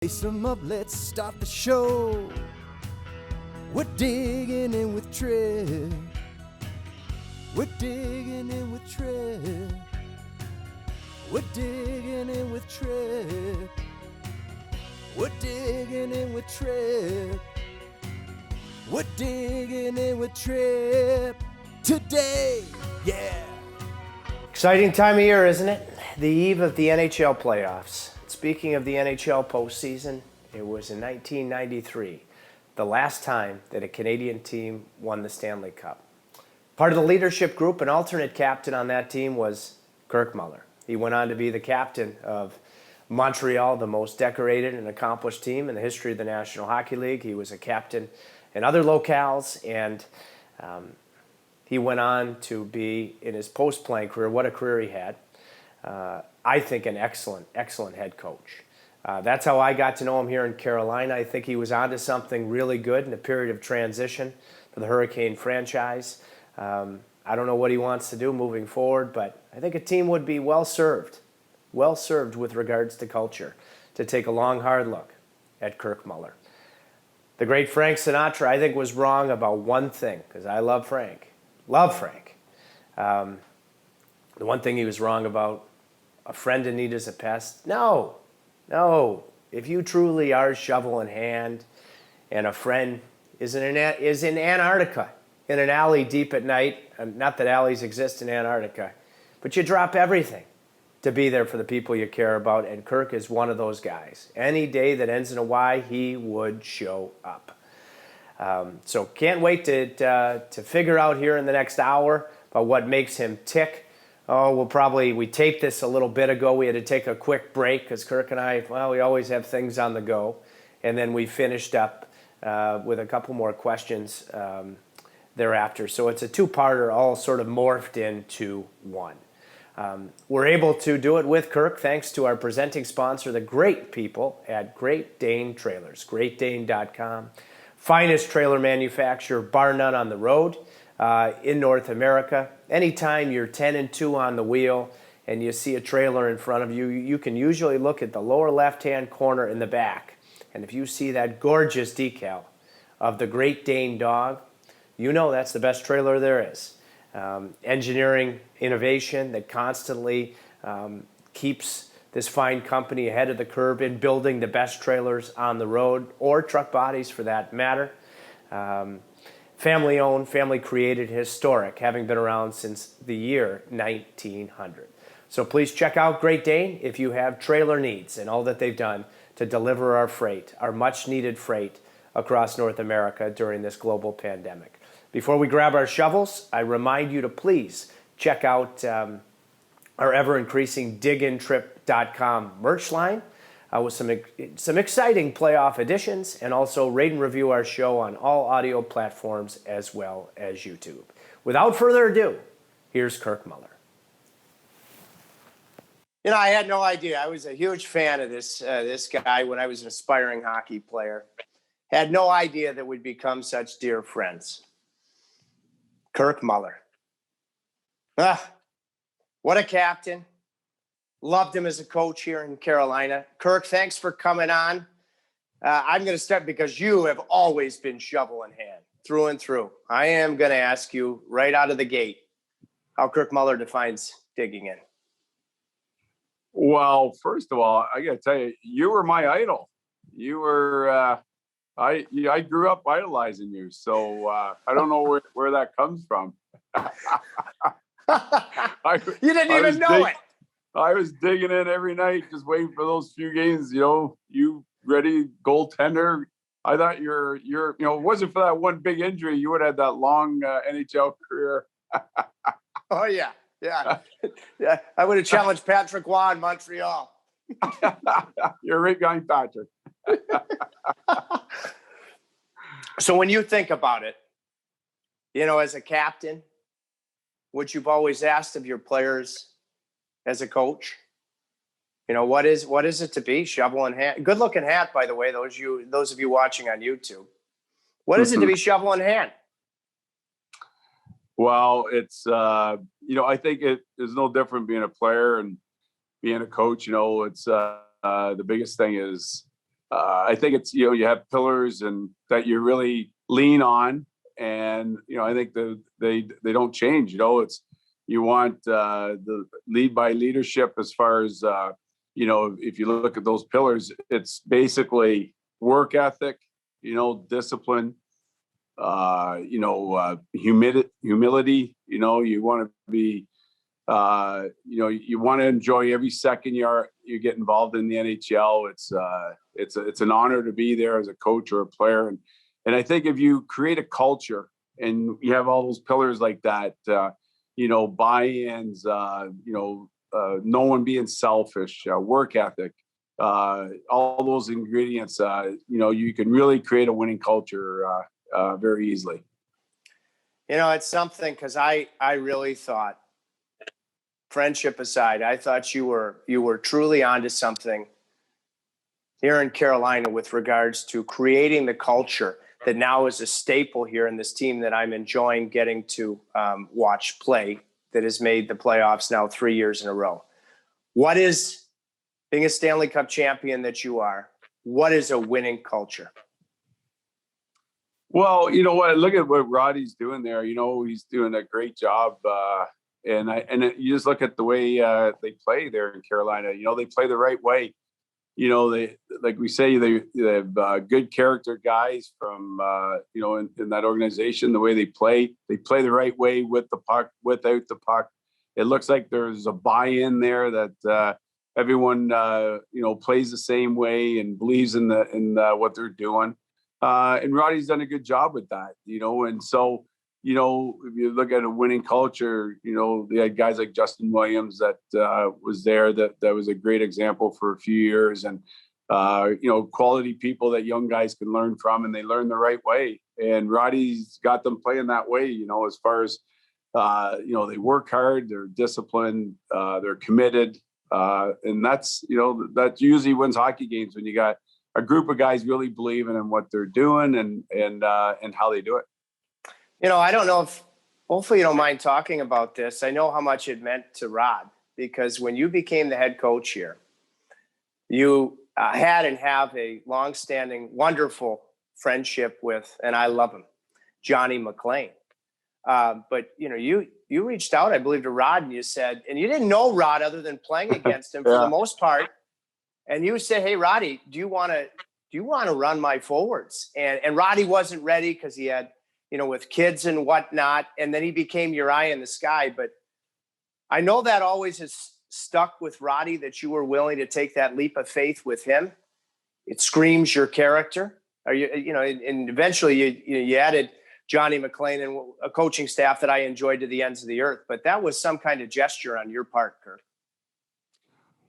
Lace 'em up, let's start the show. We're digging in with Trip. We're digging in with Trip. We're digging in with Trip. We're digging in with Trip. We're digging in with Trip today. Yeah. Exciting time of year, isn't it? The eve of the NHL playoffs. Speaking of the NHL postseason, it was in 1993, the last time that a Canadian team won the Stanley Cup. Part of the leadership group, an alternate captain on that team was Kirk Muller. He went on to be the captain of Montreal, the most decorated and accomplished team in the history of the National Hockey League. He was a captain in other locales, and he went on to be, in his post-playing career, what a career he had. I think an excellent head coach. That's how I got to know him here in Carolina. I think he was onto something really good in a period of transition for the Hurricane franchise. I don't know what he wants to do moving forward, but I think a team would be well served with regards to culture, to take a long, hard look at Kirk Muller. The great Frank Sinatra, I think, was wrong about one thing, because I love Frank. The one thing he was wrong about: a friend in need is a pest. No. If you truly are shovel in hand, and a friend is in Antarctica, in an alley deep at night, not that alleys exist in Antarctica, but you drop everything to be there for the people you care about, and Kirk is one of those guys. Any day that ends in a Y, he would show up. So can't wait to figure out here in the next hour about what makes him tick. We taped this a little bit ago. We had to take a quick break because Kirk and I, we always have things on the go. And then we finished up with a couple more questions thereafter. So it's a two-parter, all sort of morphed into one. We're able to do it with Kirk thanks to our presenting sponsor, the great people at Great Dane Trailers, greatdane.com. Finest trailer manufacturer, bar none, on the road in North America. Anytime you're 10 and 2 on the wheel and you see a trailer in front of you, you can usually look at the lower left-hand corner in the back. And if you see that gorgeous decal of the Great Dane dog, you know that's the best trailer there is. Engineering innovation that constantly keeps this fine company ahead of the curve in building the best trailers on the road, or truck bodies for that matter. Family-owned, family-created, historic, having been around since the year 1900. So please check out Great Dane if you have trailer needs and all that they've done to deliver our freight, our much-needed freight, across North America during this global pandemic. Before we grab our shovels, I remind you to please check out our ever-increasing digintrip.com merch line with some exciting playoff editions, and also rate and review our show on all audio platforms as well as YouTube. Without further ado, here's Kirk Muller. You know, I had no idea. I was a huge fan of this guy when I was an aspiring hockey player. Had no idea that we'd become such dear friends. Kirk Muller. What a captain. Loved him as a coach here in Carolina. Kirk, thanks for coming on. I'm going to start because you have always been shovel in hand, through and through. I am going to ask you right out of the gate how Kirk Muller defines digging in. Well, first of all, I got to tell you, you were my idol. You were, I grew up idolizing you. So I don't know where that comes from. You didn't even know it. I was digging in every night, just waiting for those few games. You ready goaltender. I thought it wasn't for that one big injury, you would have had that long NHL career. Oh yeah. I would have challenged Patrick Roy in Montreal. You're right behind Patrick. So when you think about it, as a captain, what you've always asked of your players as a coach, what is it to be shovel in hand? Good looking hat, by the way, those of you watching on YouTube. What is it to be shovel in hand? Well, it's I think it is no different being a player and being a coach. It's the biggest thing is I think it's, you have pillars and that you really lean on. And, I think they don't change, it's, you want the lead by leadership as far as, if you look at those pillars, it's basically work ethic, discipline, humility, you want to be, you want to enjoy every second you get involved in the NHL. It's an honor to be there as a coach or a player. And I think if you create a culture and you have all those pillars like that, buy-ins, no one being selfish, work ethic, all those ingredients, you can really create a winning culture very easily. It's something, because I really thought, friendship aside, I thought you were truly onto something here in Carolina with regards to creating the culture that now is a staple here in this team that I'm enjoying getting to watch play, that has made the playoffs now 3 years in a row. What is, being a Stanley Cup champion that you are, what is a winning culture? Well, you know what? Look at what Roddy's doing there. He's doing a great job. You just look at the way they play there in Carolina. They play the right way. They, like we say, they have good character guys from in that organization. The way they play the right way with the puck, without the puck. It looks like there's a buy-in there that everyone plays the same way and believes in what they're doing. And Roddy's done a good job with that, and so, if you look at a winning culture, they had guys like Justin Williams that was there, that was a great example for a few years, and, quality people that young guys can learn from, and they learn the right way. And Roddy's got them playing that way, as far as, they work hard, they're disciplined, they're committed. And that's, that usually wins hockey games, when you got a group of guys really believing in what they're doing and how they do it. I don't know if, hopefully you don't mind talking about this. I know how much it meant to Rod, because when you became the head coach here, you had and have a longstanding, wonderful friendship with, and I love him, Johnny McLean. But you reached out, I believe, to Rod, and you said, and you didn't know Rod other than playing against him for the most part. And you said, "Hey, Roddy, do you want to run my forwards?" And Roddy wasn't ready because he had, with kids and whatnot. And then he became your eye in the sky. But I know that always has stuck with Roddy, that you were willing to take that leap of faith with him. It screams your character. And eventually you added Johnny McLean and a coaching staff that I enjoyed to the ends of the earth. But that was some kind of gesture on your part, Kirk.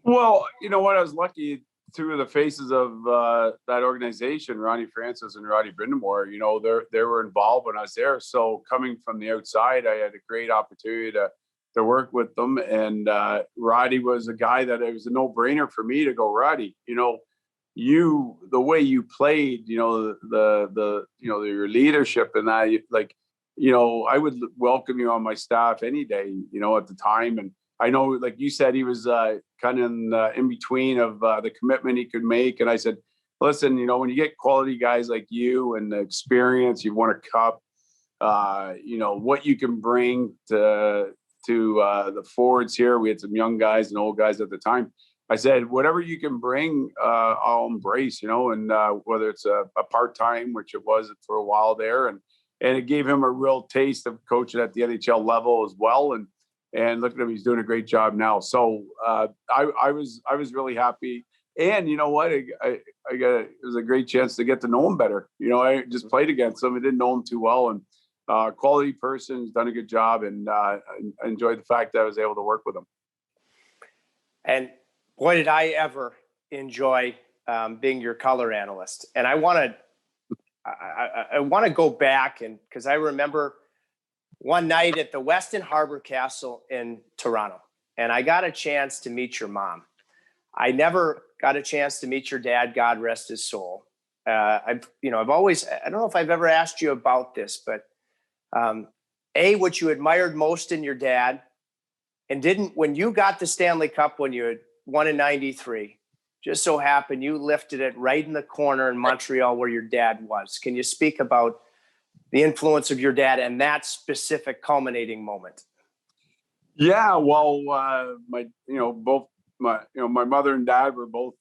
Well, you know what? I was lucky. Two of the faces of that organization, Ronnie Francis and Roddy Brindamore, they were involved when I was there. So coming from the outside, I had a great opportunity to work with them. And Roddy was a guy that it was a no-brainer for me to go, Roddy, the way you played, your leadership and that, I would welcome you on my staff any day, at the time. And I know, like you said, he was kind of in between of the commitment he could make. And I said, listen, when you get quality guys like you and the experience, you've won a cup, what you can bring to the forwards here. We had some young guys and old guys at the time. I said, whatever you can bring, I'll embrace, and whether it's a part-time, which it was for a while there. And it gave him a real taste of coaching at the NHL level as well. And look at him, he's doing a great job now. So I was really happy. And you know what? I got, it was a great chance to get to know him better. I just played against him. I didn't know him too well. And quality person, he's done a good job. And I enjoyed the fact that I was able to work with him. And boy, did I ever enjoy being your color analyst. And I want to go back, and because I remember one night at the Westin Harbor Castle in Toronto, and I got a chance to meet your mom. I never got a chance to meet your dad, God rest his soul. I've always, I don't know if I've ever asked you about this, but what you admired most in your dad, and when you got the Stanley Cup when you had won in '93, just so happened you lifted it right in the corner in Montreal where your dad was. Can you speak about the influence of your dad and that specific culminating moment? Yeah, well, both my mother and dad were both,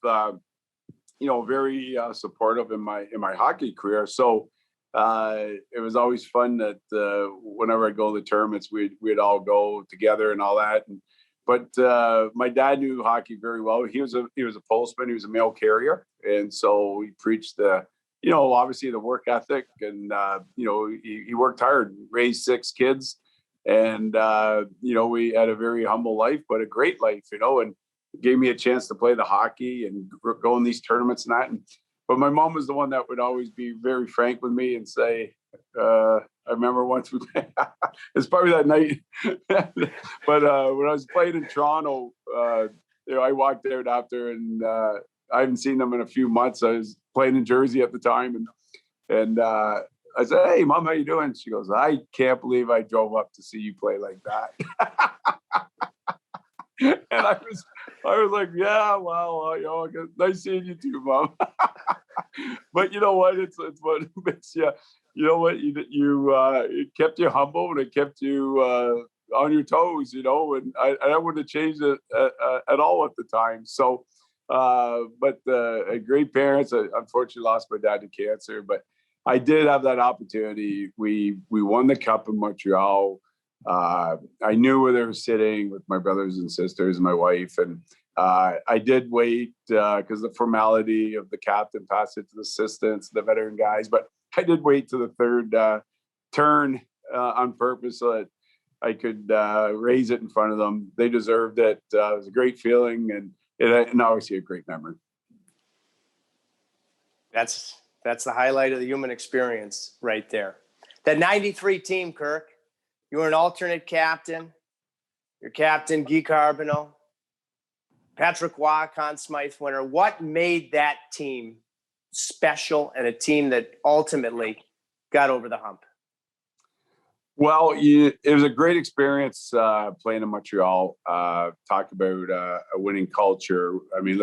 very supportive in my hockey career. So it was always fun that whenever I go to the tournaments, we'd all go together and all that. But my dad knew hockey very well. He was a postman. He was a mail carrier, and so he preached obviously the work ethic, and he worked hard, raised 6 kids, and we had a very humble life, but a great life, and gave me a chance to play the hockey and go in these tournaments and that. But my mom was the one that would always be very frank with me and say, I remember once it's probably that night, but when I was playing in Toronto, I walked out after, and I haven't seen them in a few months. I was playing in Jersey at the time, and I said, "Hey, Mom, how you doing?" She goes, "I can't believe I drove up to see you play like that." And I was like, "Yeah, well, nice seeing you too, Mom." But you know what? It's what makes you. You know what? It kept you humble, and it kept you on your toes. And I wouldn't have changed it at all at the time. So, but great parents. I unfortunately lost my dad to cancer, but I did have that opportunity. We won the cup in Montreal. I knew where they were sitting with my brothers and sisters and my wife, and I did wait because the formality of the captain passed it to the assistants, the veteran guys, but I did wait to the third turn on purpose so that I could raise it in front of them. They deserved it. It was a great feeling, and obviously a great memory. That's the highlight of the human experience right there. That 93 team, Kirk, you were an alternate captain. Your captain, Guy Carbonneau, Patrick Waugh, Conn Smythe winner. What made that team special and a team that ultimately got over the hump? Well, it was a great experience playing in Montreal. Talk about a winning culture. I mean,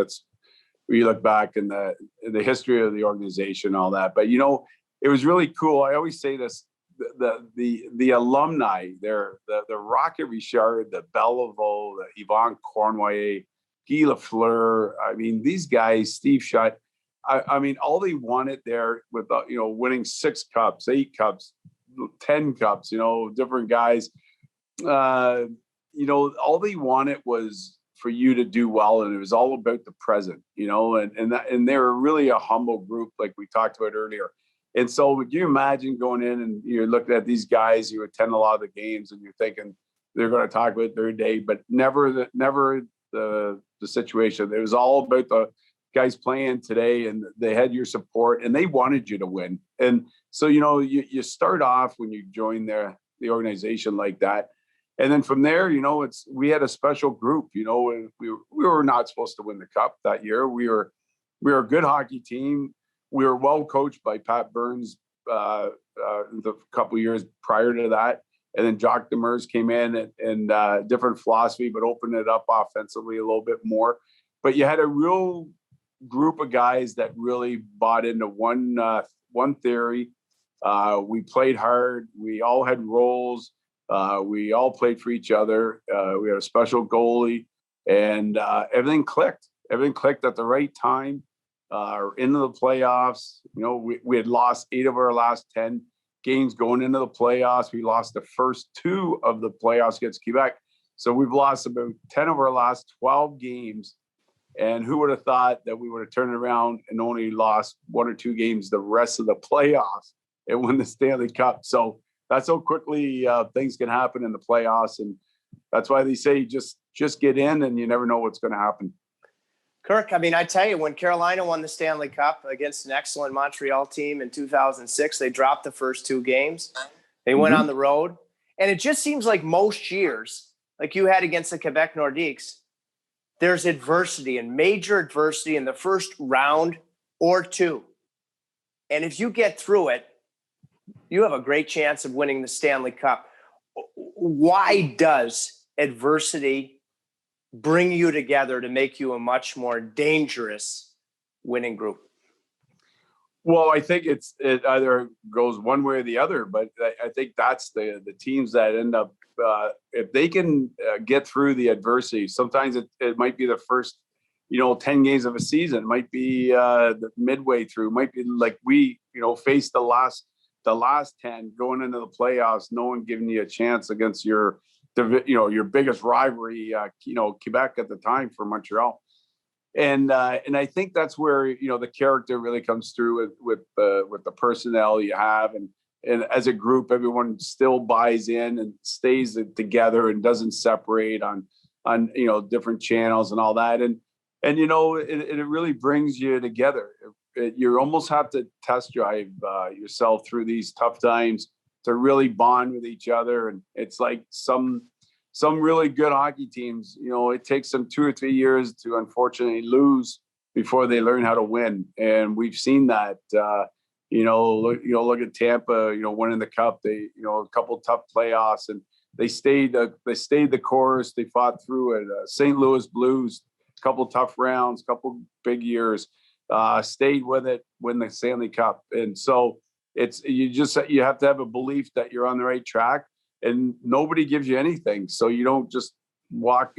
we look back in the history of the organization, all that. But it was really cool. I always say this: the alumni there, the Rocket Richard, the Belleville, the Yvon Cornway, Guy Lafleur. I mean, these guys, Steve Shutt. I mean, all they wanted there with winning 6 cups, 8 cups, 10 cups, different guys. All they wanted was for you to do well, and it was all about the present, and they were really a humble group, like we talked about earlier. And so, would you imagine going in and you're looking at these guys, you attend a lot of the games, and you're thinking they're going to talk about their day, but never the situation. It was all about the guys playing today, and they had your support, and they wanted you to win. And so, you start off when you join the organization like that. And then from there, we had a special group, we were not supposed to win the cup that year. We were a good hockey team. We were well coached by Pat Burns the couple of years prior to that. And then Jacques Demers came in and different philosophy, but opened it up offensively a little bit more. But you had a real group of guys that really bought into one theory. We played hard. We all had roles. We all played for each other. We had a special goalie, and everything clicked. Everything clicked at the right time. Into the playoffs, we had lost 8 of our last 10 games going into the playoffs. We lost the first 2 of the playoffs against Quebec. So we've lost about 10 of our last 12 games. And who would have thought that we would have turned around and only lost 1 or 2 games the rest of the playoffs and won the Stanley Cup? So that's how quickly things can happen in the playoffs. And that's why they say just get in, and you never know what's going to happen. Kirk, I mean, I tell you, when Carolina won the Stanley Cup against an excellent Montreal team in 2006, they dropped the first 2 games. They went on the road. And it just seems like most years, like you had against the Quebec Nordiques, there's adversity and major adversity in the first round or 2. And if you get through it, you have a great chance of winning the Stanley Cup. Why does adversity bring you together to make you a much more dangerous winning group? Well, I think it either goes one way or the other, but I think that's the teams that end up, if they can get through the adversity. Sometimes it might be the first, 10 games of a season, it might be the midway through, might be like we, faced the last 10 going into the playoffs, no one giving you a chance against your biggest rivalry, Quebec at the time for Montreal. And I think that's where the character really comes through with the personnel you have, and as a group, everyone still buys in and stays together and doesn't separate on different channels and all that, and it really brings you together. You almost have to test drive yourself through these tough times to really bond with each other, and it's like some really good hockey teams, it takes them 2 or 3 years to unfortunately lose before they learn how to win. And we've seen that, look at Tampa, winning the cup, they, a couple tough playoffs, and they stayed the course. They fought through it. St. Louis Blues, a couple tough rounds, couple big years, stayed with it, win the Stanley Cup. And so you have to have a belief that you're on the right track. And nobody gives you anything, so you don't just walk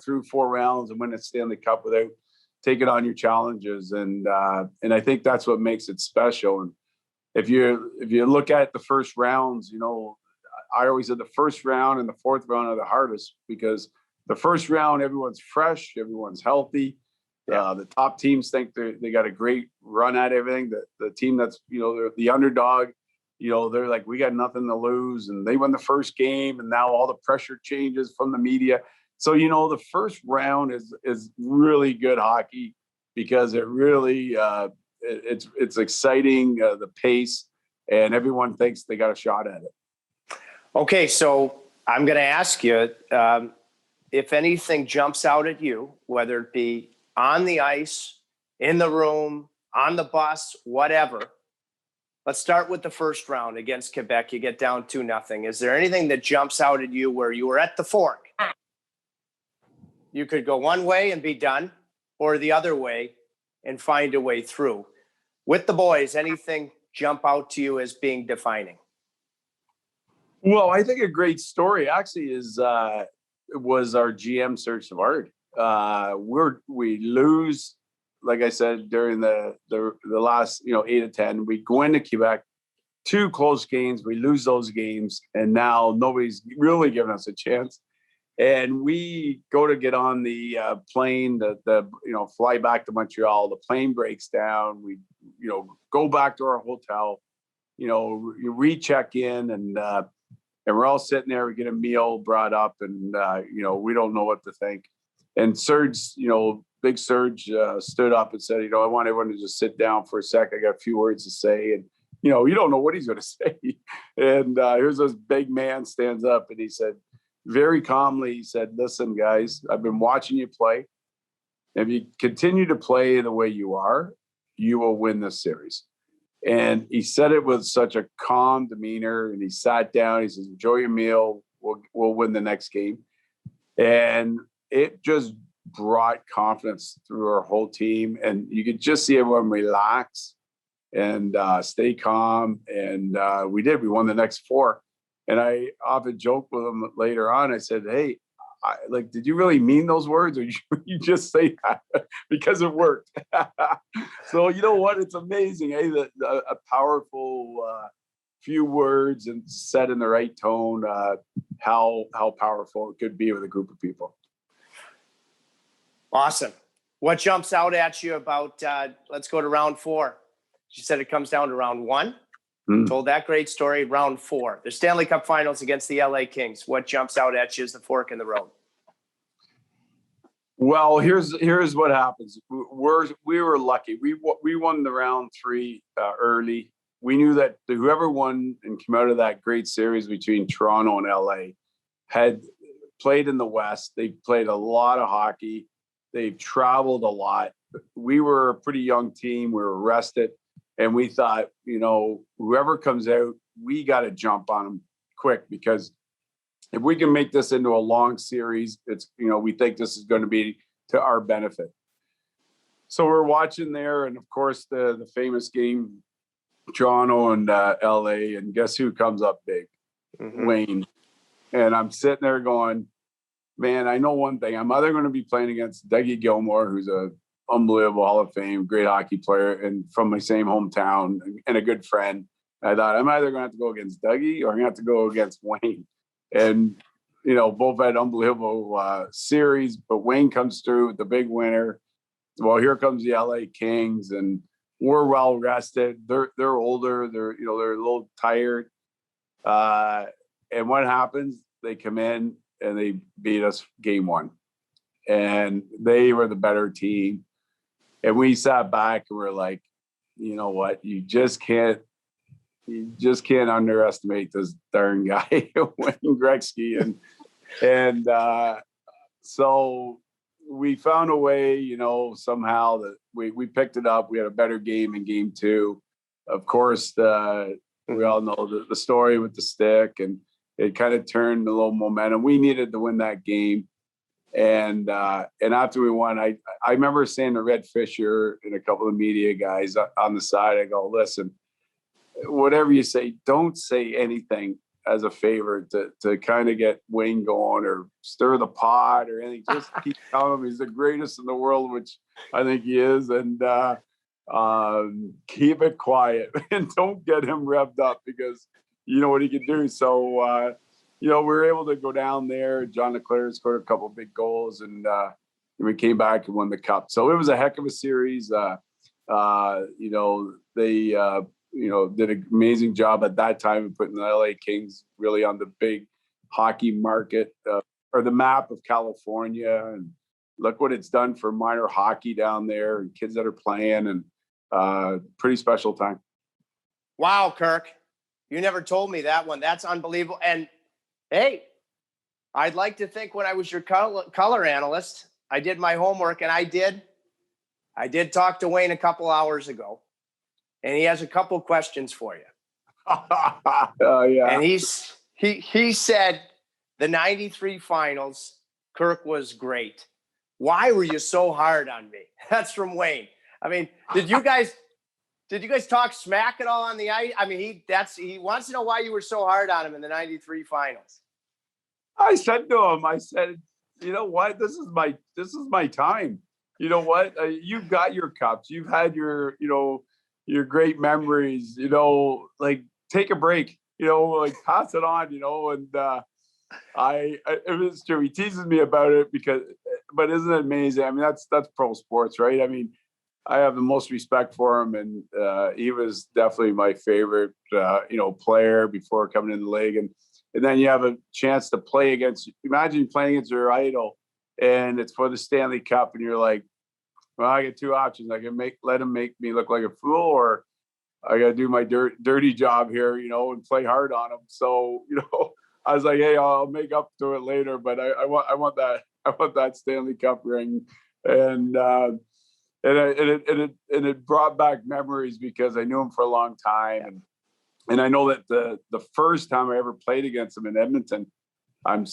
through 4 rounds and win a Stanley Cup without taking on your challenges. And I think that's what makes it special. And if you look at the first rounds, I always said the first round and the fourth round are the hardest, because the first round everyone's fresh, everyone's healthy. The top teams think they got a great run at everything. The team that's they're the underdog. They're like, we got nothing to lose, and they won the first game, and now all the pressure changes from the media. So, the first round is really good hockey, because it really it's exciting, the pace, and everyone thinks they got a shot at it. Okay, so I'm going to ask you if anything jumps out at you, whether it be on the ice, in the room, on the bus, whatever. Let's start with the first round against Quebec. You get down 2-0. Is there anything that jumps out at you where you were at the fork? You could go one way and be done, or the other way and find a way through. With the boys, anything jump out to you as being defining? Well, I think a great story actually was our GM Serge Savard. We lose, like I said, during the last 8 to 10, we go into Quebec, 2 close games, we lose those games, and now nobody's really giving us a chance. And we go to get on the plane, fly back to Montreal. The plane breaks down. We go back to our hotel. You recheck in, and we're all sitting there. We get a meal brought up, and we don't know what to think. And Serge, Big Serge stood up and said, I want everyone to just sit down for a sec. I got a few words to say. And, you don't know what he's going to say. And here's this big man stands up, and he said, very calmly, he said, listen, guys, I've been watching you play. If you continue to play the way you are, you will win this series. And he said it with such a calm demeanor, and he sat down. He says, enjoy your meal. We'll win the next game. And it just brought confidence through our whole team, and you could just see everyone relax and stay calm. And we won the next 4. And I often joke with them later on. I said, hey, did you really mean those words, or you just say that because it worked? So you know what? It's amazing, a powerful few words and said in the right tone, how powerful it could be with a group of people. Awesome. What jumps out at you about, let's go to round 4. You said it comes down to round 1. Told that great story. Round 4, the Stanley Cup Finals against the LA Kings. What jumps out at you as the fork in the road? Well, here's what happens. We were lucky. We won the round 3 early. We knew that whoever won and came out of that great series between Toronto and LA had played in the West. They played a lot of hockey. They've traveled a lot. We were a pretty young team. We were rested. And we thought, whoever comes out, we got to jump on them quick, because if we can make this into a long series, it's, we think this is going to be to our benefit. So we're watching there, and of course the famous game, Toronto and LA, and guess who comes up big? Mm-hmm. Wayne. And I'm sitting there going, man, I know one thing. I'm either going to be playing against Dougie Gilmour, who's a unbelievable Hall of Fame, great hockey player, and from my same hometown, and a good friend. I thought I'm either going to have to go against Dougie or I'm going to have to go against Wayne. And, both had unbelievable series, but Wayne comes through with the big winner. Well, here comes the LA Kings, and we're well rested. They're older. They're a little tired. And what happens? They come in and they beat us game one, and they were the better team. And we sat back and we're like, you know what? You just can't underestimate this darn guy, Wayne Gretzky. And so we found a way, somehow that we picked it up. We had a better game in game two. Of course, we all know the story with the stick, and it kind of turned a little momentum. We needed to win that game. And after we won, I remember saying to Red Fisher and a couple of media guys on the side, I go, listen, whatever you say, don't say anything as a favor to kind of get Wayne going or stir the pot or anything. Just keep telling him he's the greatest in the world, which I think he is. And keep it quiet and don't get him revved up, because you know what he can do. So, we were able to go down there. John Leclerc scored a couple of big goals, and we came back and won the cup. So it was a heck of a series. They did an amazing job at that time of putting the LA Kings really on the big hockey market or the map of California. And look what it's done for minor hockey down there and kids that are playing, and pretty special time. Wow, Kirk, you never told me that one. That's unbelievable. And hey, I'd like to think when I was your color analyst, I did my homework, and I did talk to Wayne a couple hours ago, and he has a couple questions for you. Yeah. And he said the 93 finals, Kirk was great. Why were you so hard on me? That's from Wayne. I mean, did you guys talk smack at all on the ice? I mean, he wants to know why you were so hard on him in the 93 finals. I said to him, you know what? This is my time. You know what? You've got your cups. You've had your great memories, like take a break, like pass it on, and it was true. He teases me about it but isn't it amazing? I mean, that's pro sports, right? I mean, I have the most respect for him, and he was definitely my favorite, player before coming in the league. And then you have a chance to play imagine playing against your idol, and it's for the Stanley Cup, and you're like, well, I get two options. I can let him make me look like a fool, or I got to do my dirty job here, and play hard on him. So, I was like, hey, I'll make up to it later, but I want that Stanley Cup ring. And it brought back memories because I knew him for a long time. And I know that the first time I ever played against him in Edmonton, I'm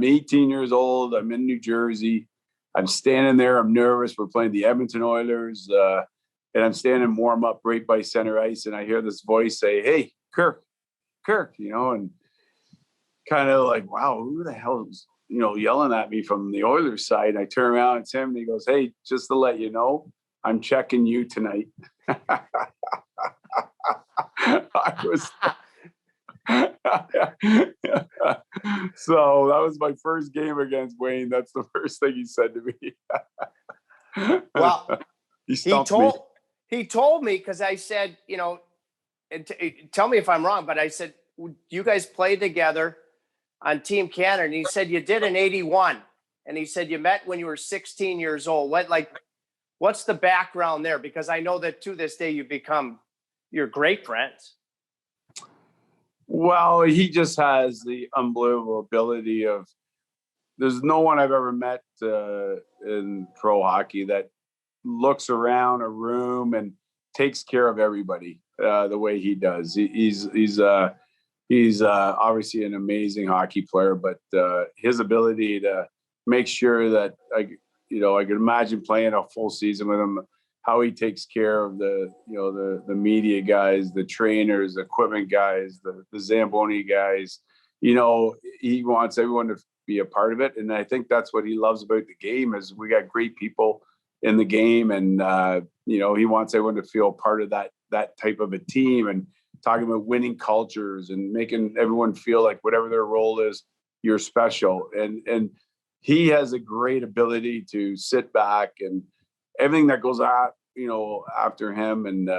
18 years old. I'm in New Jersey. I'm standing there. I'm nervous. We're playing the Edmonton Oilers. And I'm standing warm up right by center ice. And I hear this voice say, hey, Kirk, and kind of like, wow, who the hell is, yelling at me from the Oilers side? And I turn around, it's him, and he goes, hey, just to let you know, I'm checking you tonight. So that was my first game against Wayne. That's the first thing he said to me. Well, he told me, because I said, tell me if I'm wrong, but I said, you guys played together on Team Canada, and he said you did in 81, and he said you met when you were 16 years old. What's the background there? Because I know that to this day you're great friends. Well, he just has the unbelievable ability there's no one I've ever met in pro hockey that looks around a room and takes care of everybody the way he does. He's he's obviously an amazing hockey player, but his ability to make sure that I could imagine playing a full season with him, how he takes care of the media guys, the trainers, the equipment guys, the Zamboni guys. He wants everyone to be a part of it. And I think that's what he loves about the game is we got great people in the game. And, he wants everyone to feel part of that type of a team, and talking about winning cultures and making everyone feel like whatever their role is, you're special. And he has a great ability to sit back and everything that goes out, after him and,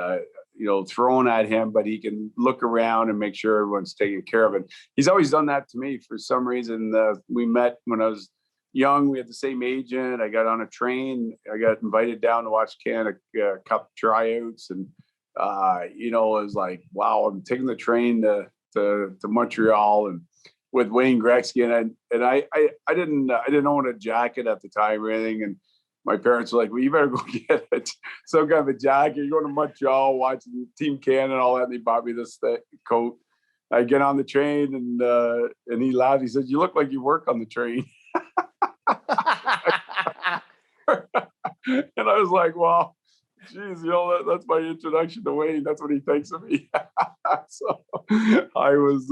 thrown at him, but he can look around and make sure everyone's taken care of. And he's always done that to me for some reason. We met when I was young. We had the same agent. I got on a train. I got invited down to watch Canada Cup tryouts. And, it was like, wow, I'm taking the train to Montreal and with Wayne Gretzky. And I didn't own a jacket at the time or anything. And my parents were like, well, you better go get some kind of a jacket. You're going to Montreal, watching Team Canada and all that. And they bought me this coat. I get on the train and he laughed. He said, you look like you work on the train. And I was like, well, geez, that's my introduction to Wayne. That's what he thinks of me. So I was,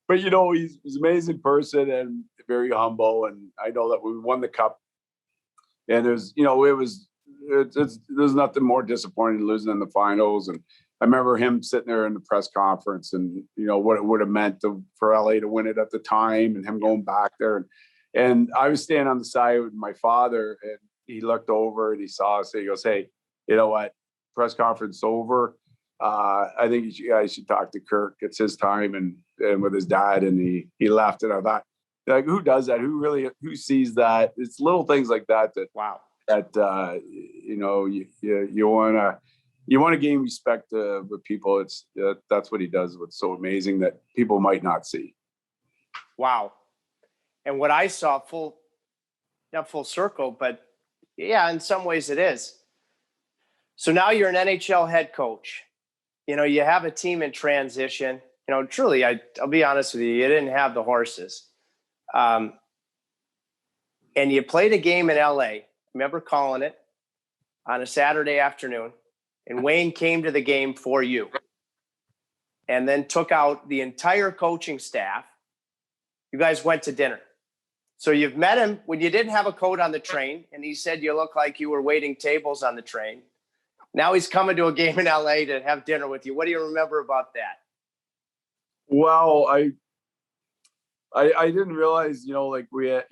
but he's an amazing person and very humble. And I know that we won the cup. And there's nothing more disappointing than losing in the finals. And I remember him sitting there in the press conference and, what it would have meant for LA to win it at the time, and him going back there. And I was standing on the side with my father, and he looked over and he saw us and he goes, hey, you know what? Press conference over. I think you guys should talk to Kirk. It's his time and with his dad. And he laughed. And I thought, like, who does that? Who sees that? It's little things like that. Wow. That you want to gain respect with people. That's what he does. What's so amazing that people might not see. Wow. And what I saw not full circle, but yeah, in some ways it is. So now you're an NHL head coach. You have a team in transition. Truly, I'll be honest with you didn't have the horses. And you played a game in LA. I remember calling it on a Saturday afternoon, and Wayne came to the game for you and then took out the entire coaching staff. You guys went to dinner. So you've met him when you didn't have a coat on the train, and he said you look like you were waiting tables on the train. Now he's coming to a game in LA to have dinner with you. What do you remember about that? Well, I didn't realize, we had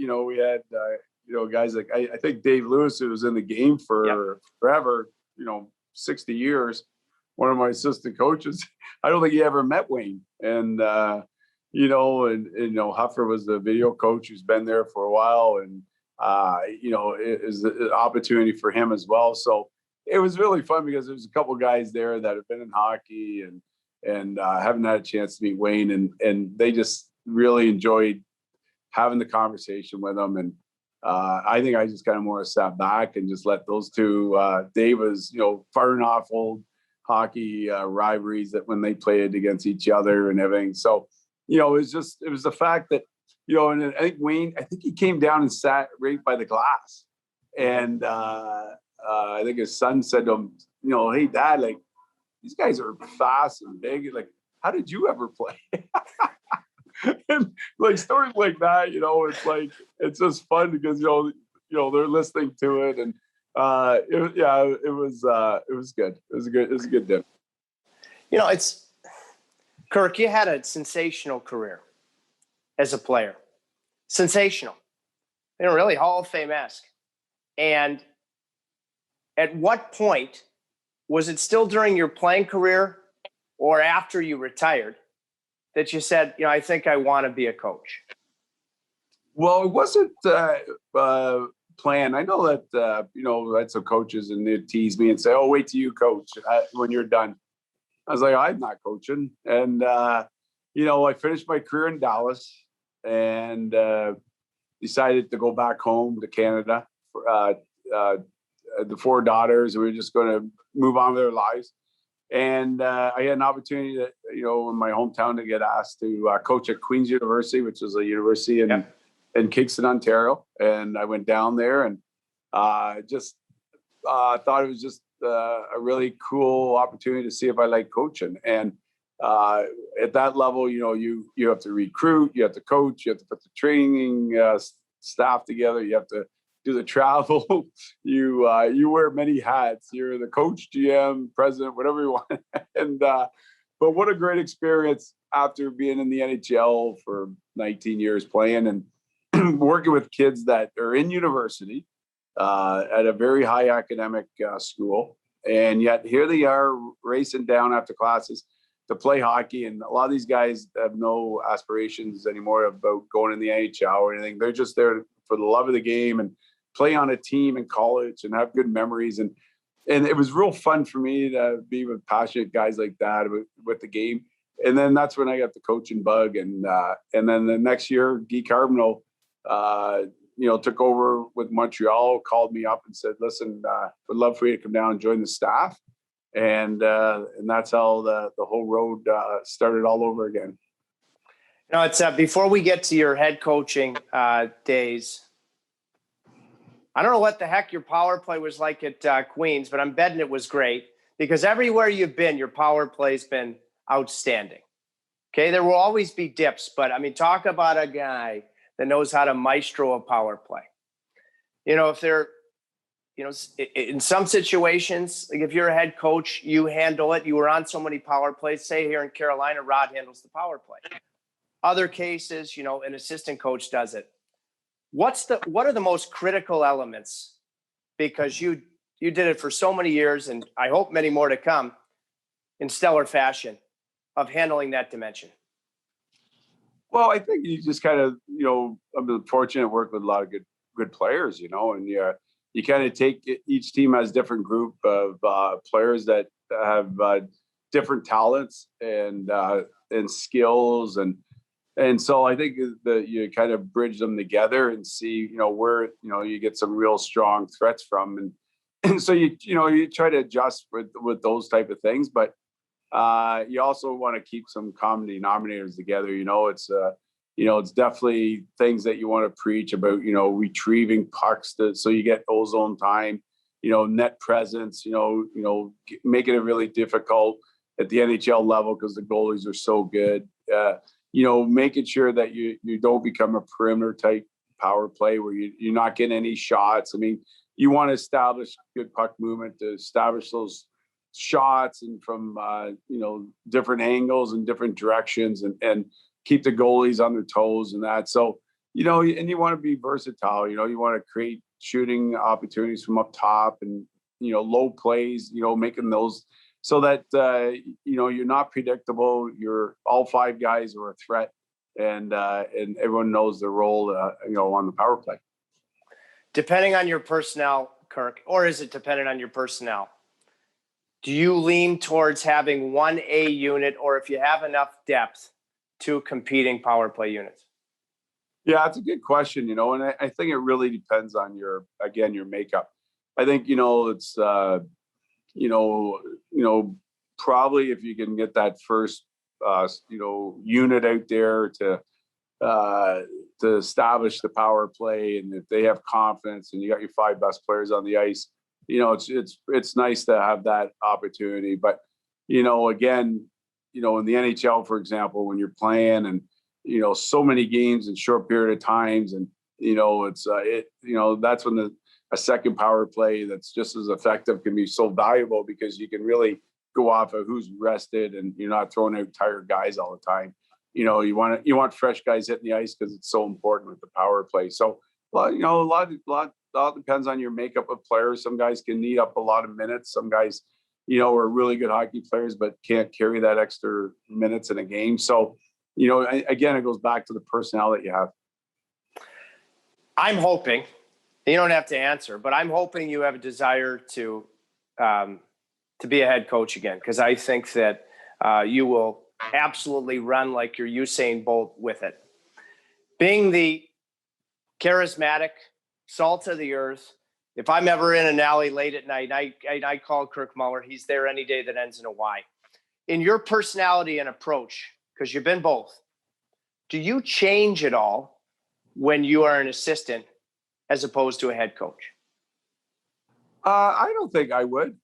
guys like, I think Dave Lewis, who was in the game for forever, 60 years, one of my assistant coaches. I don't think he ever met Wayne. And, Huffer was the video coach who's been there for a while. And, it is an opportunity for him as well. So it was really fun because there's a couple guys there that have been in hockey and haven't had a chance to meet Wayne, and they just really enjoyed having the conversation with him. And I think I just kind of more sat back and just let those two. Dave was, firing off old hockey rivalries that when they played against each other and everything. So, it was the fact that, and I think Wayne, he came down and sat right by the glass, and I think his son said to him, hey, Dad, like, these guys are fast and big. Like, how did you ever play? And like stories like that, it's like, it's just fun because, they're listening to it. And it was good. It was a good dinner. It's Kirk, you had a sensational career as a player. Sensational. Really Hall of Fame-esque. And at what point, was it still during your playing career or after you retired, that you said, I think I want to be a coach? Well, it wasn't planned. I know that, I had some coaches and they'd tease me and say, oh, wait till you coach when you're done. I was like, I'm not coaching. And, I finished my career in Dallas and decided to go back home to Canada. The four daughters, we were just going to move on with their lives. And I had an opportunity to, in my hometown to get asked to coach at Queen's University, which is a university in Kingston, Ontario. And I went down there and just thought it was just a really cool opportunity to see if I like coaching. And at that level, you have to recruit, you have to coach, you have to put the training staff together, you have to do the travel. You wear many hats. You're the coach, GM, president, whatever you want. And but what a great experience after being in the NHL for 19 years playing and working with kids that are in university at a very high academic school. And yet here they are racing down after classes to play hockey. And a lot of these guys have no aspirations anymore about going in the NHL or anything. They're just there for the love of the game and play on a team in college and have good memories. And it was real fun for me to be with passionate guys like that with the game. And then that's when I got the coaching bug. And then the next year, Guy Carbonneau, took over with Montreal, called me up and said, listen, would love for you to come down and join the staff. And that's how the whole road started all over again. It's before we get to your head coaching days, I don't know what the heck your power play was like at Queens, but I'm betting it was great because everywhere you've been, your power play's been outstanding. Okay, there will always be dips, but I mean, talk about a guy that knows how to maestro a power play. If they're, in some situations, like if you're a head coach, you handle it. You were on so many power plays. Say here in Carolina, Rod handles the power play. Other cases, an assistant coach does it. What are the most critical elements? Because you did it for so many years, and I hope many more to come in stellar fashion of handling that dimension. Well, I think you just kind of, I've been fortunate to work with a lot of good players, and you kind of take each team has different group of players that have different talents and skills and so I think that you kind of bridge them together and see, where, you get some real strong threats from. And so, you try to adjust with those type of things, but you also want to keep some common denominators together. It's definitely things that you want to preach about, retrieving pucks so you get ozone time, net presence, making it really difficult at the NHL level because the goalies are so good. Making sure that you don't become a perimeter type power play where you're not getting any shots. I mean, you want to establish good puck movement to establish those shots and from, different angles and different directions and keep the goalies on their toes and that. So, and you want to be versatile, you want to create shooting opportunities from up top and, low plays, making those so that, you're not predictable. You're all five guys are a threat and everyone knows their role, on the power play. Depending on your personnel, Kirk, or is it dependent on your personnel? Do you lean towards having one A unit, or if you have enough depth, two competing power play units? Yeah, it's a good question, and I think it really depends on your makeup. I think, it's, probably if you can get that first, unit out there to establish the power play, and if they have confidence and you got your five best players on the ice, it's nice to have that opportunity. But, again, in the NHL, for example, when you're playing and, so many games in short period of times and, that's when a second power play that's just as effective can be so valuable because you can really go off of who's rested and you're not throwing out tired guys all the time. You want fresh guys hitting the ice because it's so important with the power play. So, a lot depends on your makeup of players. Some guys can need up a lot of minutes. Some guys, are really good hockey players, but can't carry that extra minutes in a game. So, again, it goes back to the personnel that you have. I'm hoping, you don't have to answer, but I'm hoping you have a desire to be a head coach again, because I think that you will absolutely run like you're Usain Bolt with it. Being the charismatic, salt of the earth, if I'm ever in an alley late at night, I call Kirk Muller. He's there any day that ends in a Y. in your personality and approach, because you've been both, do you change at all when you are an assistant as opposed to a head coach? I don't think I would,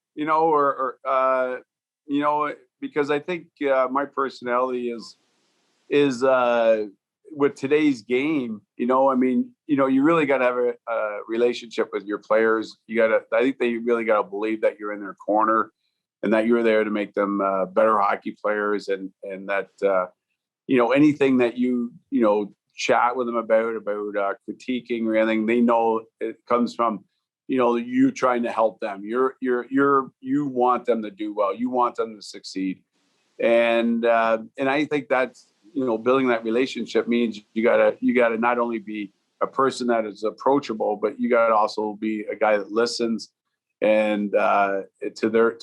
because I think my personality is with today's game. You really got to have a relationship with your players. I think they really got to believe that you're in their corner and that you're there to make them better hockey players, and that anything that you chat with them about critiquing or anything, they know it comes from you trying to help them. You want them to do well. You want them to succeed, and I think that's building that relationship means you gotta not only be a person that is approachable, but you gotta also be a guy that listens and to their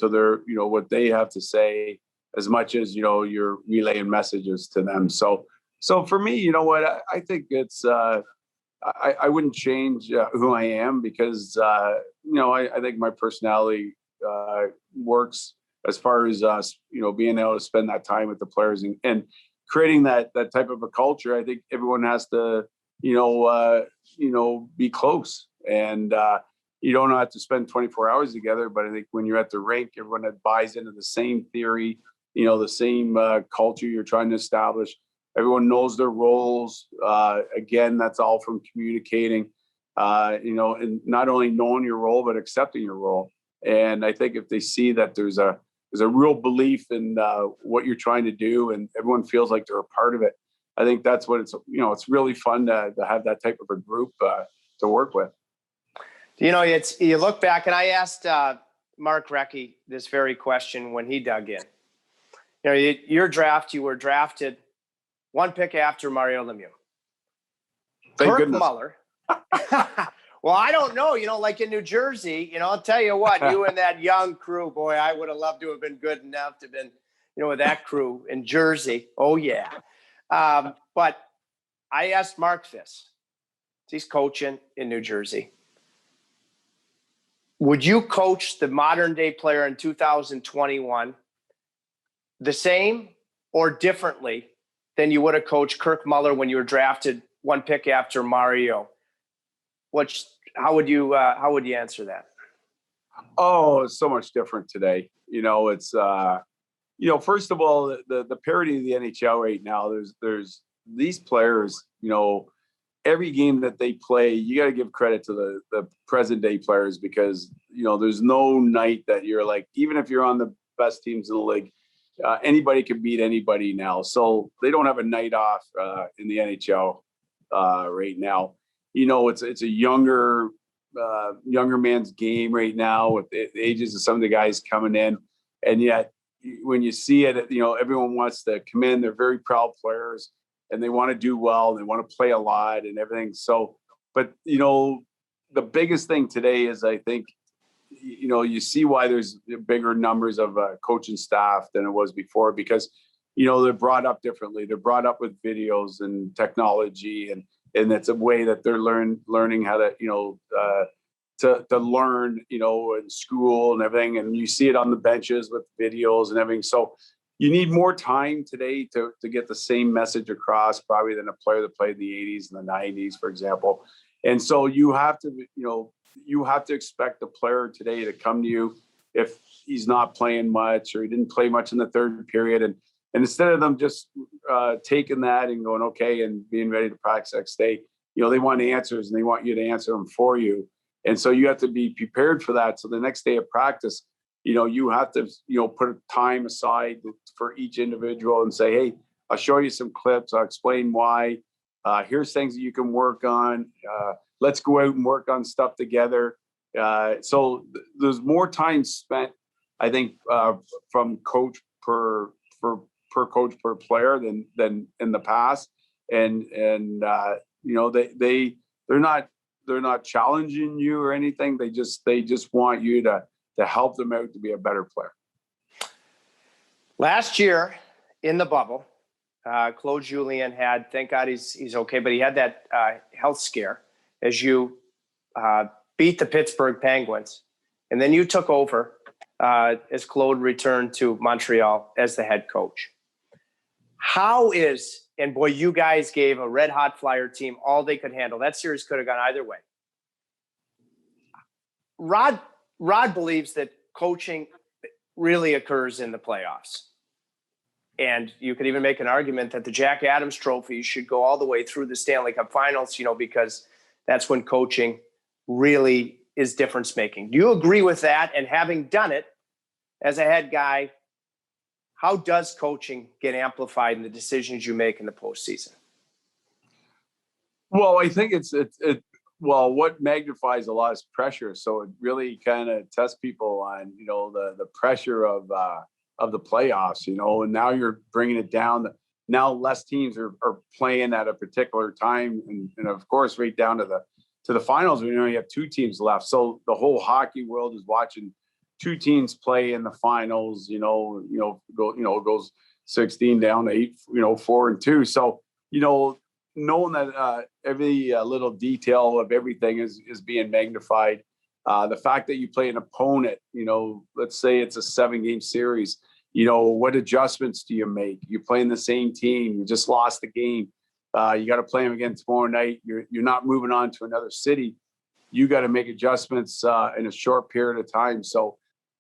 what they have to say, as much as you're relaying messages to them. So for me, I think it's I wouldn't change who I am, because I think my personality works as far as being able to spend that time with the players and creating that type of a culture. I think everyone has to be close, and you don't have to spend 24 hours together. But I think when you're at the rink, everyone that buys into the same theory, the same culture you're trying to establish. Everyone knows their roles. Again, that's all from communicating, and not only knowing your role, but accepting your role. And I think if they see that there's a real belief in what you're trying to do, and everyone feels like they're a part of it, I think that's what it's really fun to have that type of a group to work with. You look back, and I asked Mark Recchi this very question when he dug in. Your draft, you were drafted one pick after Mario Lemieux. Kirk Muller. Well, I don't know, like in New Jersey, I'll tell you what, you and that young crew, boy, I would have loved to have been good enough to have been, with that crew in Jersey. Oh, yeah. But I asked Mark this. He's coaching in New Jersey. Would you coach the modern day player in 2021 the same or differently than you would have coached Kirk Muller when you were drafted one pick after Mario? How would you answer that? Oh, it's so much different today. It's first of all, the parity of the NHL right now. There's these players. Every game that they play, you got to give credit to the present day players, because there's no night that you're like, even if you're on the best teams in the league, anybody can beat anybody now. So they don't have a night off in the NHL right now. It's a younger man's game right now, with the ages of some of the guys coming in, and yet when you see it, everyone wants to come in. They're very proud players, and they want to do well. They want to play a lot and everything. So, but the biggest thing today is, I think, you see why there's bigger numbers of coaching staff than it was before, because they're brought up differently. They're brought up with videos and technology, and it's a way that they're learning how to learn, in school and everything. And you see it on the benches with videos and everything. So you need more time today to get the same message across, probably, than a player that played in the 80s and the 90s, for example. And so you have to expect the player today to come to you if he's not playing much, or he didn't play much in the third period. And instead of them just taking that and going, okay, and being ready to practice next day, they want answers, and they want you to answer them for you. And so you have to be prepared for that. So the next day of practice, you have to, put time aside for each individual and say, hey, I'll show you some clips. I'll explain why. Here's things that you can work on. Let's go out and work on stuff together. So there's more time spent, I think, from coach per coach per player than in the past. And they're not challenging you or anything. They just want you to help them out to be a better player. Last year in the bubble, Claude Julien had, thank God he's okay, but he had that health scare as you beat the Pittsburgh Penguins, and then you took over as Claude returned to Montreal as the head coach. And boy, you guys gave a red hot Flyer team all they could handle. That series could have gone either way. Rod believes that coaching really occurs in the playoffs. And you could even make an argument that the Jack Adams Trophy should go all the way through the Stanley Cup Finals, because that's when coaching really is difference making. Do you agree with that? And having done it as a head guy, how does coaching get amplified in the decisions you make in the postseason? Well, I think what magnifies a lot is pressure. So it really kind of tests people on, the pressure of the playoffs, and now you're bringing it down. Now less teams are playing at a particular time. And of course, right down to the finals, we only have 2 teams left. So the whole hockey world is watching 2 teams play in the finals, it goes 16 down to 8, 4-2. So, knowing that every little detail of everything is being magnified. The fact that you play an opponent, let's say it's a 7-game series, what adjustments do you make? You're playing the same team. You just lost the game. You got to play them again tomorrow night. You're not moving on to another city. You got to make adjustments in a short period of time. So,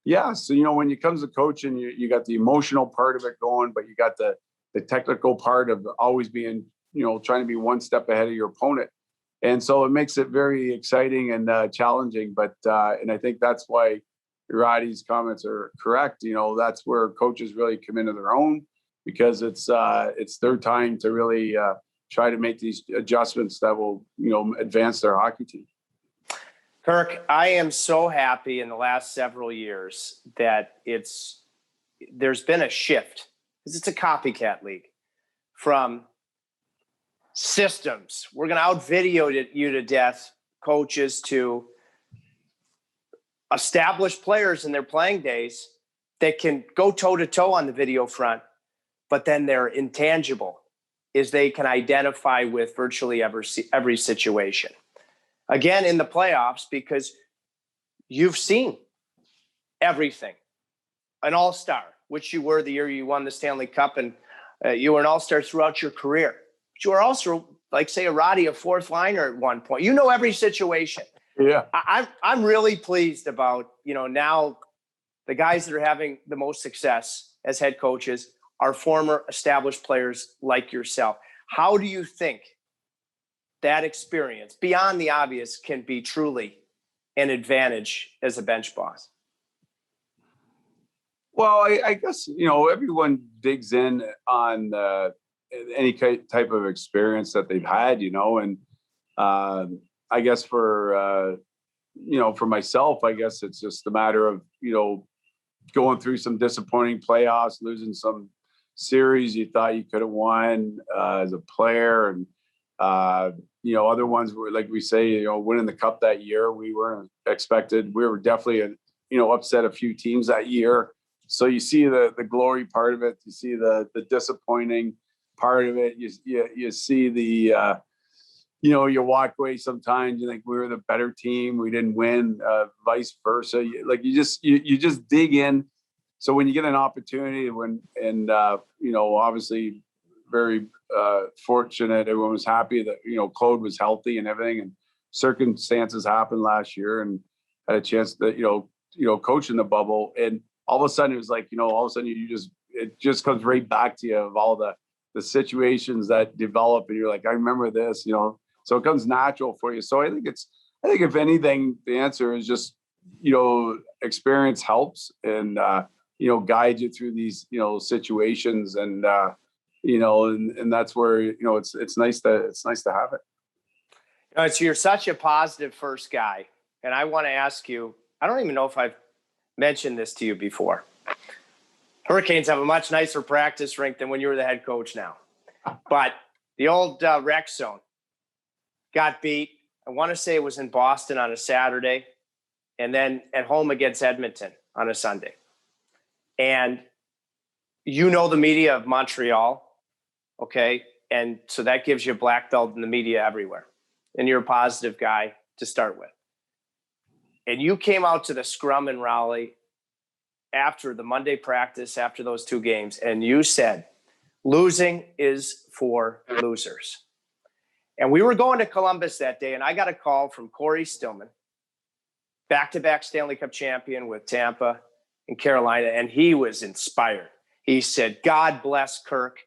yeah. So, when it comes to coaching, you got the emotional part of it going, but you got the technical part of always being, trying to be one step ahead of your opponent. And so it makes it very exciting and challenging. But and I think that's why Roddy's comments are correct. That's where coaches really come into their own, because it's their time to really try to make these adjustments that will, advance their hockey team. Kirk, I am so happy in the last several years that there's been a shift, because it's a copycat league, from systems. We're going to out-video you to death, coaches, to established players in their playing days that can go toe-to-toe on the video front, but then they're intangible, is they can identify with virtually every situation. Again, in the playoffs, because you've seen everything. An all-star, which you were the year you won the Stanley Cup, and you were an all-star throughout your career. But you were also, like, say, a Roddy, a fourth liner at one point. Every situation. Yeah. I'm really pleased about, now the guys that are having the most success as head coaches are former established players like yourself. How do you think that experience, beyond the obvious, can be truly an advantage as a bench boss? Well, I guess, everyone digs in on any type of experience that they've had, and I guess for myself, I guess it's just a matter of, going through some disappointing playoffs, losing some series you thought you could have won as a player. And, other ones were, like we say, winning the cup that year, we weren't expected. We were definitely, upset a few teams that year. So you see the glory part of it. You see the disappointing part of it. You see the, you walk away sometimes, you think we were the better team, we didn't win, vice versa. You just dig in. So when you get an opportunity, obviously very fortunate, everyone was happy that, Claude was healthy and everything, and circumstances happened last year, and had a chance to, coach in the bubble. And all of a sudden it was like, all of a sudden it just comes right back to you of all the situations that develop, and you're like, I remember this, so it comes natural for you. So I think if anything, the answer is just, experience helps, and, guide you through these, situations, and, and that's where, it's nice to have it. So you're such a positive first guy. And I want to ask you, I don't even know if I've mentioned this to you before. Hurricanes have a much nicer practice rink than when you were the head coach now. But the old rec zone got beat. I want to say it was in Boston on a Saturday, and then at home against Edmonton on a Sunday. And the media of Montreal, okay? And so that gives you a black belt in the media everywhere. And you're a positive guy to start with. And you came out to the scrum in Raleigh after the Monday practice, after those 2 games, and you said, losing is for losers. And we were going to Columbus that day, and I got a call from Corey Stillman, back-to-back Stanley Cup champion with Tampa and Carolina, and he was inspired. He said, God bless Kirk,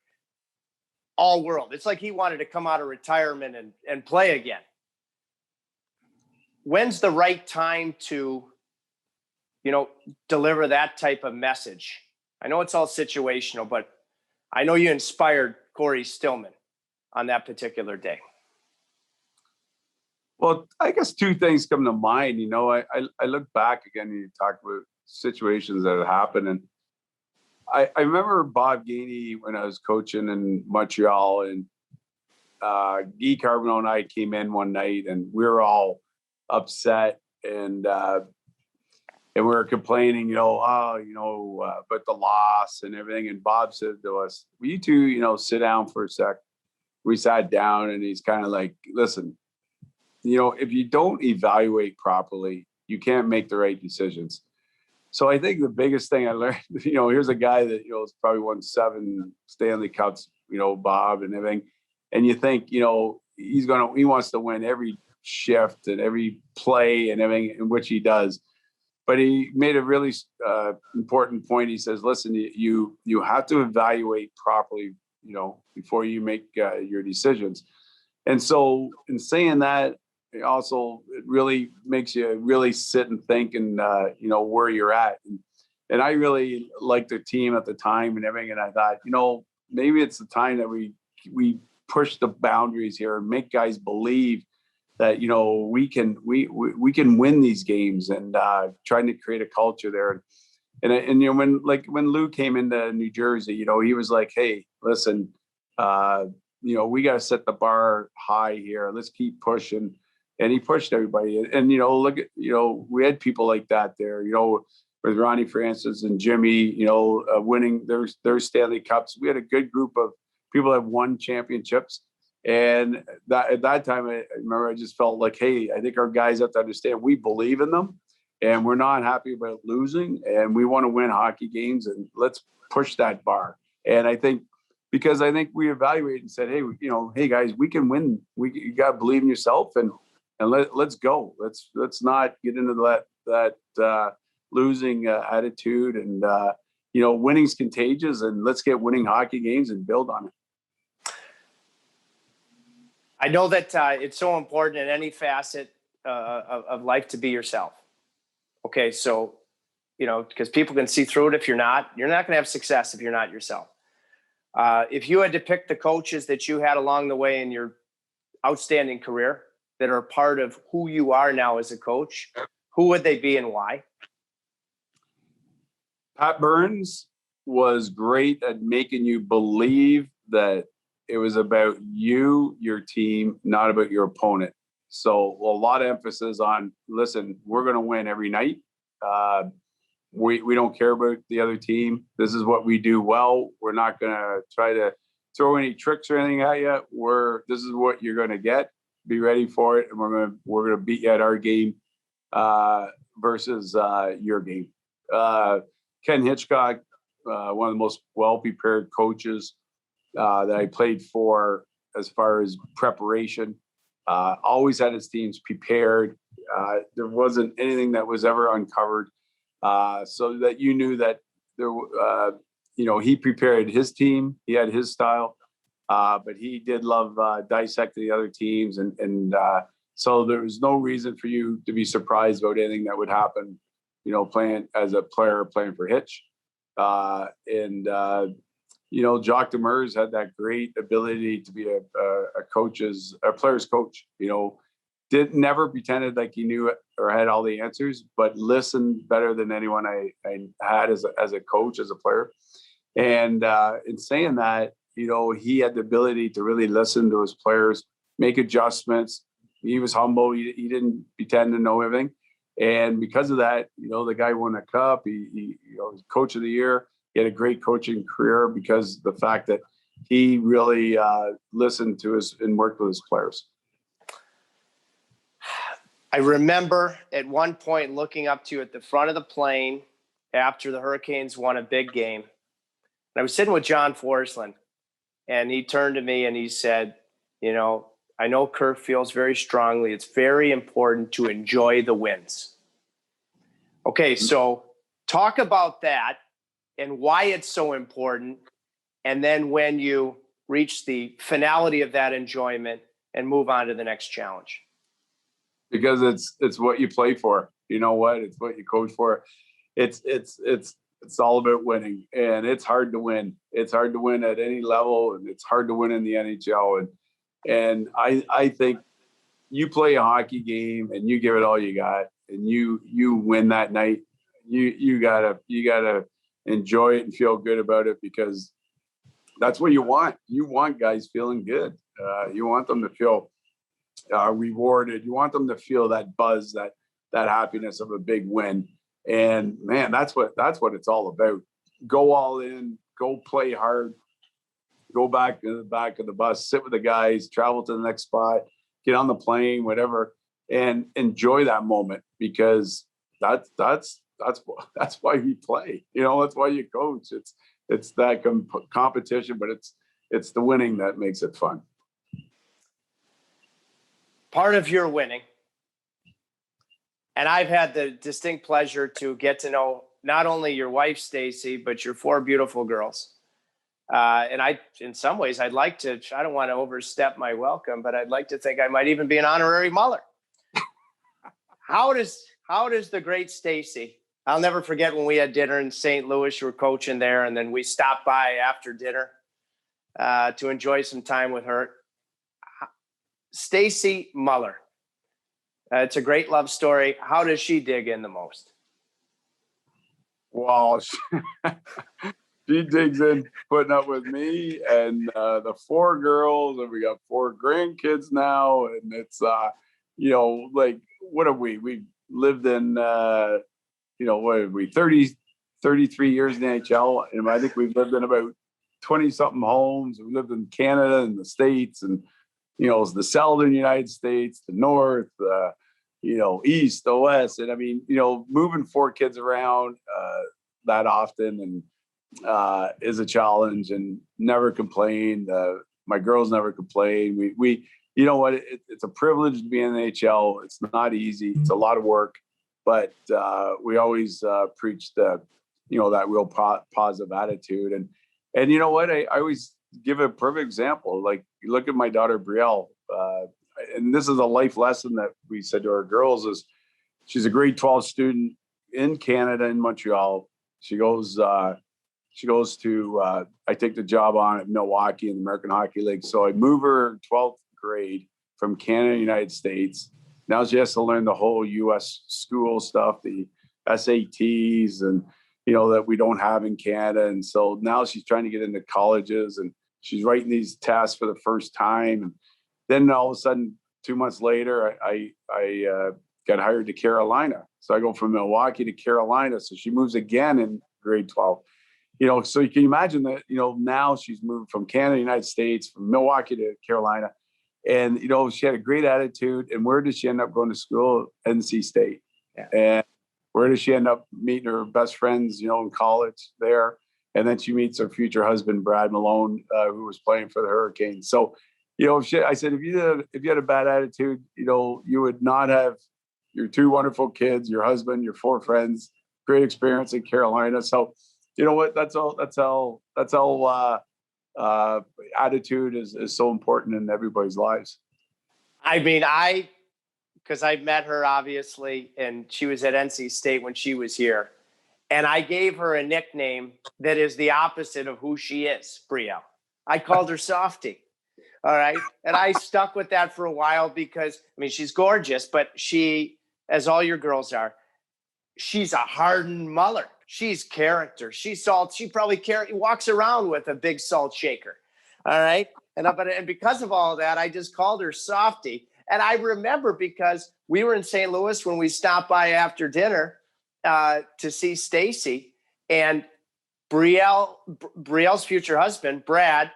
all world. It's like he wanted to come out of retirement and play again. When's the right time to, deliver that type of message? I know it's all situational, but I know you inspired Corey Stillman on that particular day. Well, I guess 2 things come to mind. I look back again and you talk about situations that have happened. And I remember Bob Gainey when I was coaching in Montreal, and Guy Carbonneau and I came in one night and we were all upset and we were complaining, about the loss and everything. And Bob said to us, will you two, sit down for a sec? We sat down and he's kind of like, listen, if you don't evaluate properly, you can't make the right decisions. So I think the biggest thing I learned, here's a guy that, has probably won 7 Stanley Cups, Bob and everything. And you think, he wants to win every shift and every play and everything in which he does. But he made a really important point. He says, listen, you have to evaluate properly, before you make your decisions. And so in saying that, it really makes you really sit and think and, where you're at. And I really liked the team at the time and everything. And I thought, maybe it's the time that we push the boundaries here and make guys believe that, we can win these games, and trying to create a culture there. And when Lou came into New Jersey, he was like, hey, listen, we got to set the bar high here. Let's keep pushing. And he pushed everybody. And, look at, we had people like that there, with Ronnie Francis and Jimmy, winning their Stanley Cups. We had a good group of people that won championships. And at that time, I remember I just felt like, hey, I think our guys have to understand we believe in them and we're not happy about losing and we want to win hockey games, and let's push that bar. And I think we evaluated and said, hey, hey guys, we can win. You got to believe in yourself and let's go. Let's not get into that losing attitude, and winning's contagious, and let's get winning hockey games and build on it. I know that it's so important in any facet of life to be yourself. Okay, so, because people can see through it if you're not going to have success if you're not yourself. If you had to pick the coaches that you had along the way in your outstanding career that are part of who you are now as a coach, who would they be and why? Pat Burns was great at making you believe that it was about you, your team, not about your opponent. So a lot of emphasis on, listen, we're going to win every night. We don't care about the other team. This is what we do well. We're not going to try to throw any tricks or anything at you. This is what you're going to get. Be ready for it, and we're going to beat you at our game versus your game. Ken Hitchcock, one of the most well-prepared coaches that I played for as far as preparation, always had his teams prepared. There wasn't anything that was ever uncovered, so that you knew that there, he prepared his team. He had his style, but he did love dissecting the other teams, and so there was no reason for you to be surprised about anything that would happen. Playing as a player, playing for Hitch, Jacques Demers had that great ability to be a player's coach. Never pretended like he knew it or had all the answers, but listened better than anyone I had as a coach, as a player. And in saying that, he had the ability to really listen to his players, make adjustments. He was humble. He didn't pretend to know everything. And because of that, the guy won a cup. He was coach of the year. He had a great coaching career because of the fact that he really listened to and worked with his players. I remember at one point looking up to you at the front of the plane after the Hurricanes won a big game. And I was sitting with John Forsland, and he turned to me and he said, you know, I know Kirk feels very strongly it's very important to enjoy the wins. Okay, so talk about that and why it's so important. And then when you reach the finality of that enjoyment and move on to the next challenge. Because it's what you play for. You know what? It's what you coach for. It's all about winning, and it's hard to win. It's hard to win at any level, and it's hard to win in the NHL. And I think you play a hockey game and you give it all you got, and you win that night. You gotta enjoy it and feel good about it, because that's what you want. You want guys feeling good. You want them to feel rewarded. You want them to feel that buzz, that happiness of a big win. And man, that's what it's all about. Go all in, go play hard, go back to the back of the bus, sit with the guys, travel to the next spot, get on the plane, whatever, and enjoy that moment, because that's why we play. You know, that's why you coach. It's that competition, but it's the winning that makes it fun. Part of your winning, and I've had the distinct pleasure to get to know not only your wife, Stacy, but your 4 beautiful girls. And in some ways, I don't want to overstep my welcome, but I'd like to think I might even be an honorary Muller. How does the great Stacy, I'll never forget when we had dinner in St. Louis, you were coaching there, and then we stopped by after dinner to enjoy some time with her. Stacy Muller. It's a great love story. How does she dig in the most? Well, she digs in putting up with me and the 4 girls, and we got 4 grandkids now. And it's, like, what have we lived in, what have we, 33 years in the NHL. And I think we've lived in about 20 something homes. We lived in Canada and the States, and, the southern United States, the north, east, the west. And I mean, moving 4 kids around that often and is a challenge, and never complained. My girls never complain. We you know what, it's a privilege to be in the NHL. It's not easy. It's a lot of work, but we always preach that real positive attitude. And you know what, I always give a perfect example. Like, you look at my daughter Brielle, and this is a life lesson that we said to our girls. Is she's a grade 12 student in Canada, in Montreal. She goes to I take the job on at Milwaukee in the American Hockey League. So I move her 12th grade from Canada, United States. Now she has to learn the whole U.S. school stuff, the SATs, and that we don't have in Canada. And so now she's trying to get into colleges, and she's writing these tests for the first time. And then all of a sudden, 2 months later, I got hired to Carolina. So I go from Milwaukee to Carolina. So she moves again in grade 12. So you can imagine that, now she's moved from Canada, United States, from Milwaukee to Carolina. And, she had a great attitude. And where did she end up going to school? NC State. Yeah. And where does she end up meeting her best friends, in college there? And then she meets her future husband, Brad Malone, who was playing for the Hurricanes. So, I said, if you had a bad attitude, you would not have your 2 wonderful kids, your husband, your 4 friends, great experience in Carolina. So, you know what, that's all attitude is so important in everybody's lives. I mean, because I met her obviously, and she was at NC State when she was here. And I gave her a nickname that is the opposite of who she is, Brielle. I called her Softy. All right. And I stuck with that for a while because, she's gorgeous, but she, as all your girls are, she's a hardened Muller. She's character. She's salt. She probably walks around with a big salt shaker. All right. And because of all of that, I just called her Softy. And I remember because we were in St. Louis when we stopped by after dinner to see Stacy, and Brielle's future husband, Brad,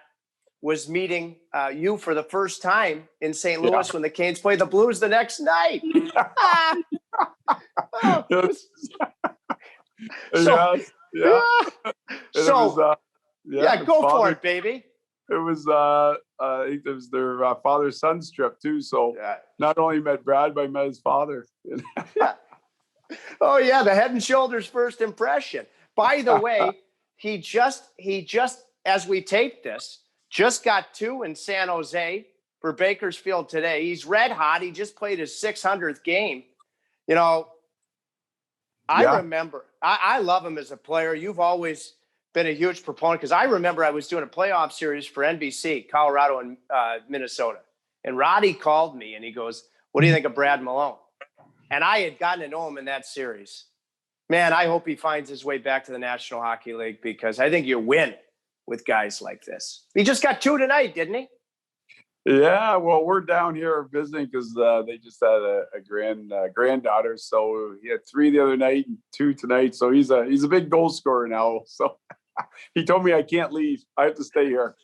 was meeting you for the first time in St. Louis when the Canes played the Blues the next night. So, yeah. So, yeah, go for it, baby. It was I think it was their father-son's trip too. So not only met Brad, but I met his father. Yeah. Oh yeah, the Head and Shoulders first impression. By the way, he just as we tape this, just got 2 in San Jose for Bakersfield today. He's red hot. He just played his 600th game. You know, I remember, I love him as a player. You've always been a huge proponent because I remember I was doing a playoff series for NBC, Colorado and Minnesota. And Roddy called me and he goes, "What do you think of Brad Malone?" And I had gotten to know him in that series. Man, I hope he finds his way back to the National Hockey League because I think you win with guys like this. He just got 2 tonight, didn't he? Yeah, well, we're down here visiting because they just had a granddaughter. So he had 3 the other night and 2 tonight. So he's a big goal scorer now. So he told me I can't leave. I have to stay here.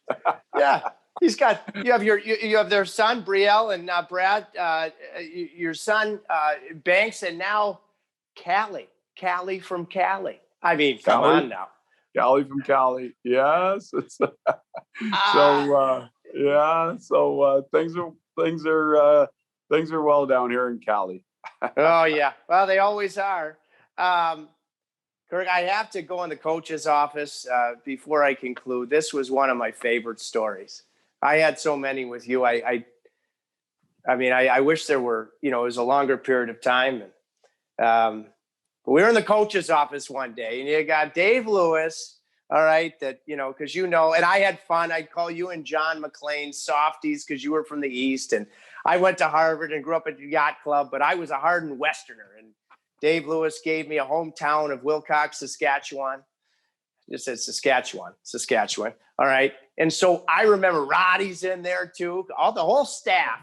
Yeah, you have their son Brielle and Brad, your son Banks, and now Callie from Cali. I mean, come on now. Callie from Cali. Yes. So things are well down here in Cali. Oh yeah. Well, they always are. Kirk, I have to go in the coach's office before I conclude. This was one of my favorite stories. I had so many with you. I mean, I wish there were, it was a longer period of time. And, but we were in the coach's office one day and you got Dave Lewis. All right. That, because and I had fun. I'd call you and John McClain softies because you were from the East. And I went to Harvard and grew up at the yacht club, but I was a hardened Westerner. And Dave Lewis gave me a hometown of Wilcox, Saskatchewan. Just said Saskatchewan. All right. And so I remember Roddy's in there too, the whole staff.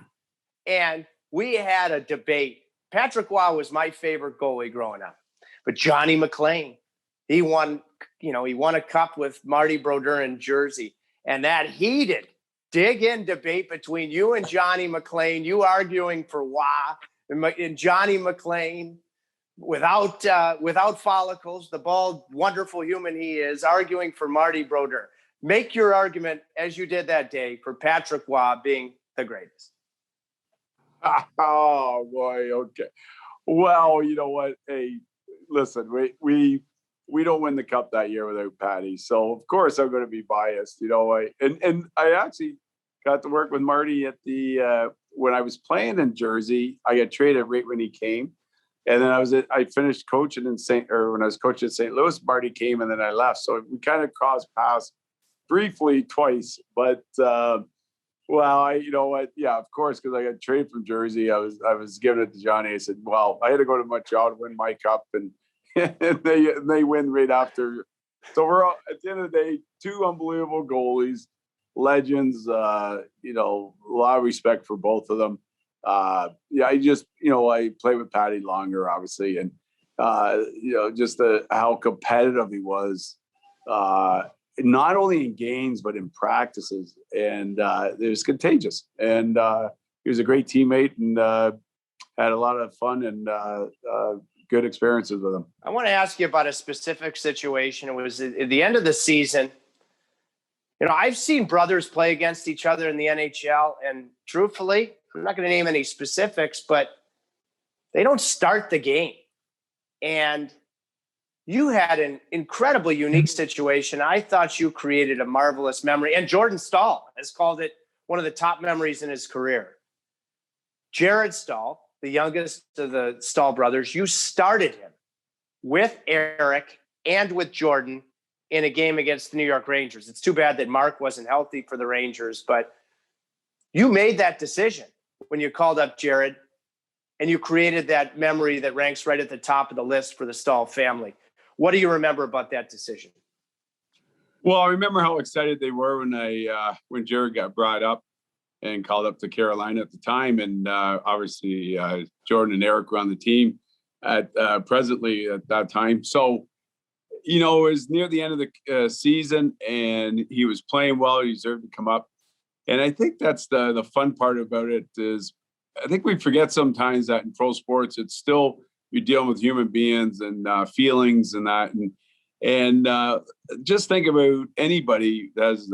And we had a debate. Patrick Waugh was my favorite goalie growing up. But Johnny McClain, he won a cup with Marty Brodeur in Jersey. And that heated dig-in debate between you and Johnny McClain, you arguing for Waugh and Johnny McClain without follicles, the bald, wonderful human he is, arguing for Marty Brodeur. Make your argument, as you did that day, for Patrick Waugh being the greatest. Oh, boy. Okay. Well, you know what? Hey, listen, we don't win the cup that year without Patty. So, of course, I'm going to be biased. And I actually got to work with Marty at when I was playing in Jersey. I got traded right when he came. And then I finished coaching when I was coaching at St. Louis, Marty came and then I left. So we kind of crossed paths briefly twice, but you know what? Yeah, of course, because I got traded from Jersey, I was giving it to Johnny. I said, well, I had to go to Montreal to win my cup, and they win right after. So we're all, at the end of the day, 2 unbelievable goalies, legends. A lot of respect for both of them. I played with Patty longer, obviously, and just how competitive he was, not only in games but in practices, and it was contagious. And he was a great teammate, and had a lot of fun and good experiences with him. I want to ask you about a specific situation. It was at the end of the season. I've seen brothers play against each other in the NHL, and truthfully, I'm not going to name any specifics, but they don't start the game. And you had an incredibly unique situation. I thought you created a marvelous memory. And Jordan Stahl has called it one of the top memories in his career. Jared Stahl, the youngest of the Stahl brothers, you started him with Eric and with Jordan in a game against the New York Rangers. It's too bad that Mark wasn't healthy for the Rangers, but you made that decision when you called up Jared, and you created that memory that ranks right at the top of the list for the Stahl family. What do you remember about that decision? Well, I remember how excited they were when Jared got brought up and called up to Carolina at the time. And obviously Jordan and Eric were on the team presently at that time. So, it was near the end of the season and he was playing well. He deserved to come up. And I think that's the fun part about it is I think we forget sometimes that in pro sports, it's still you're dealing with human beings and feelings and that. And just think about anybody that has,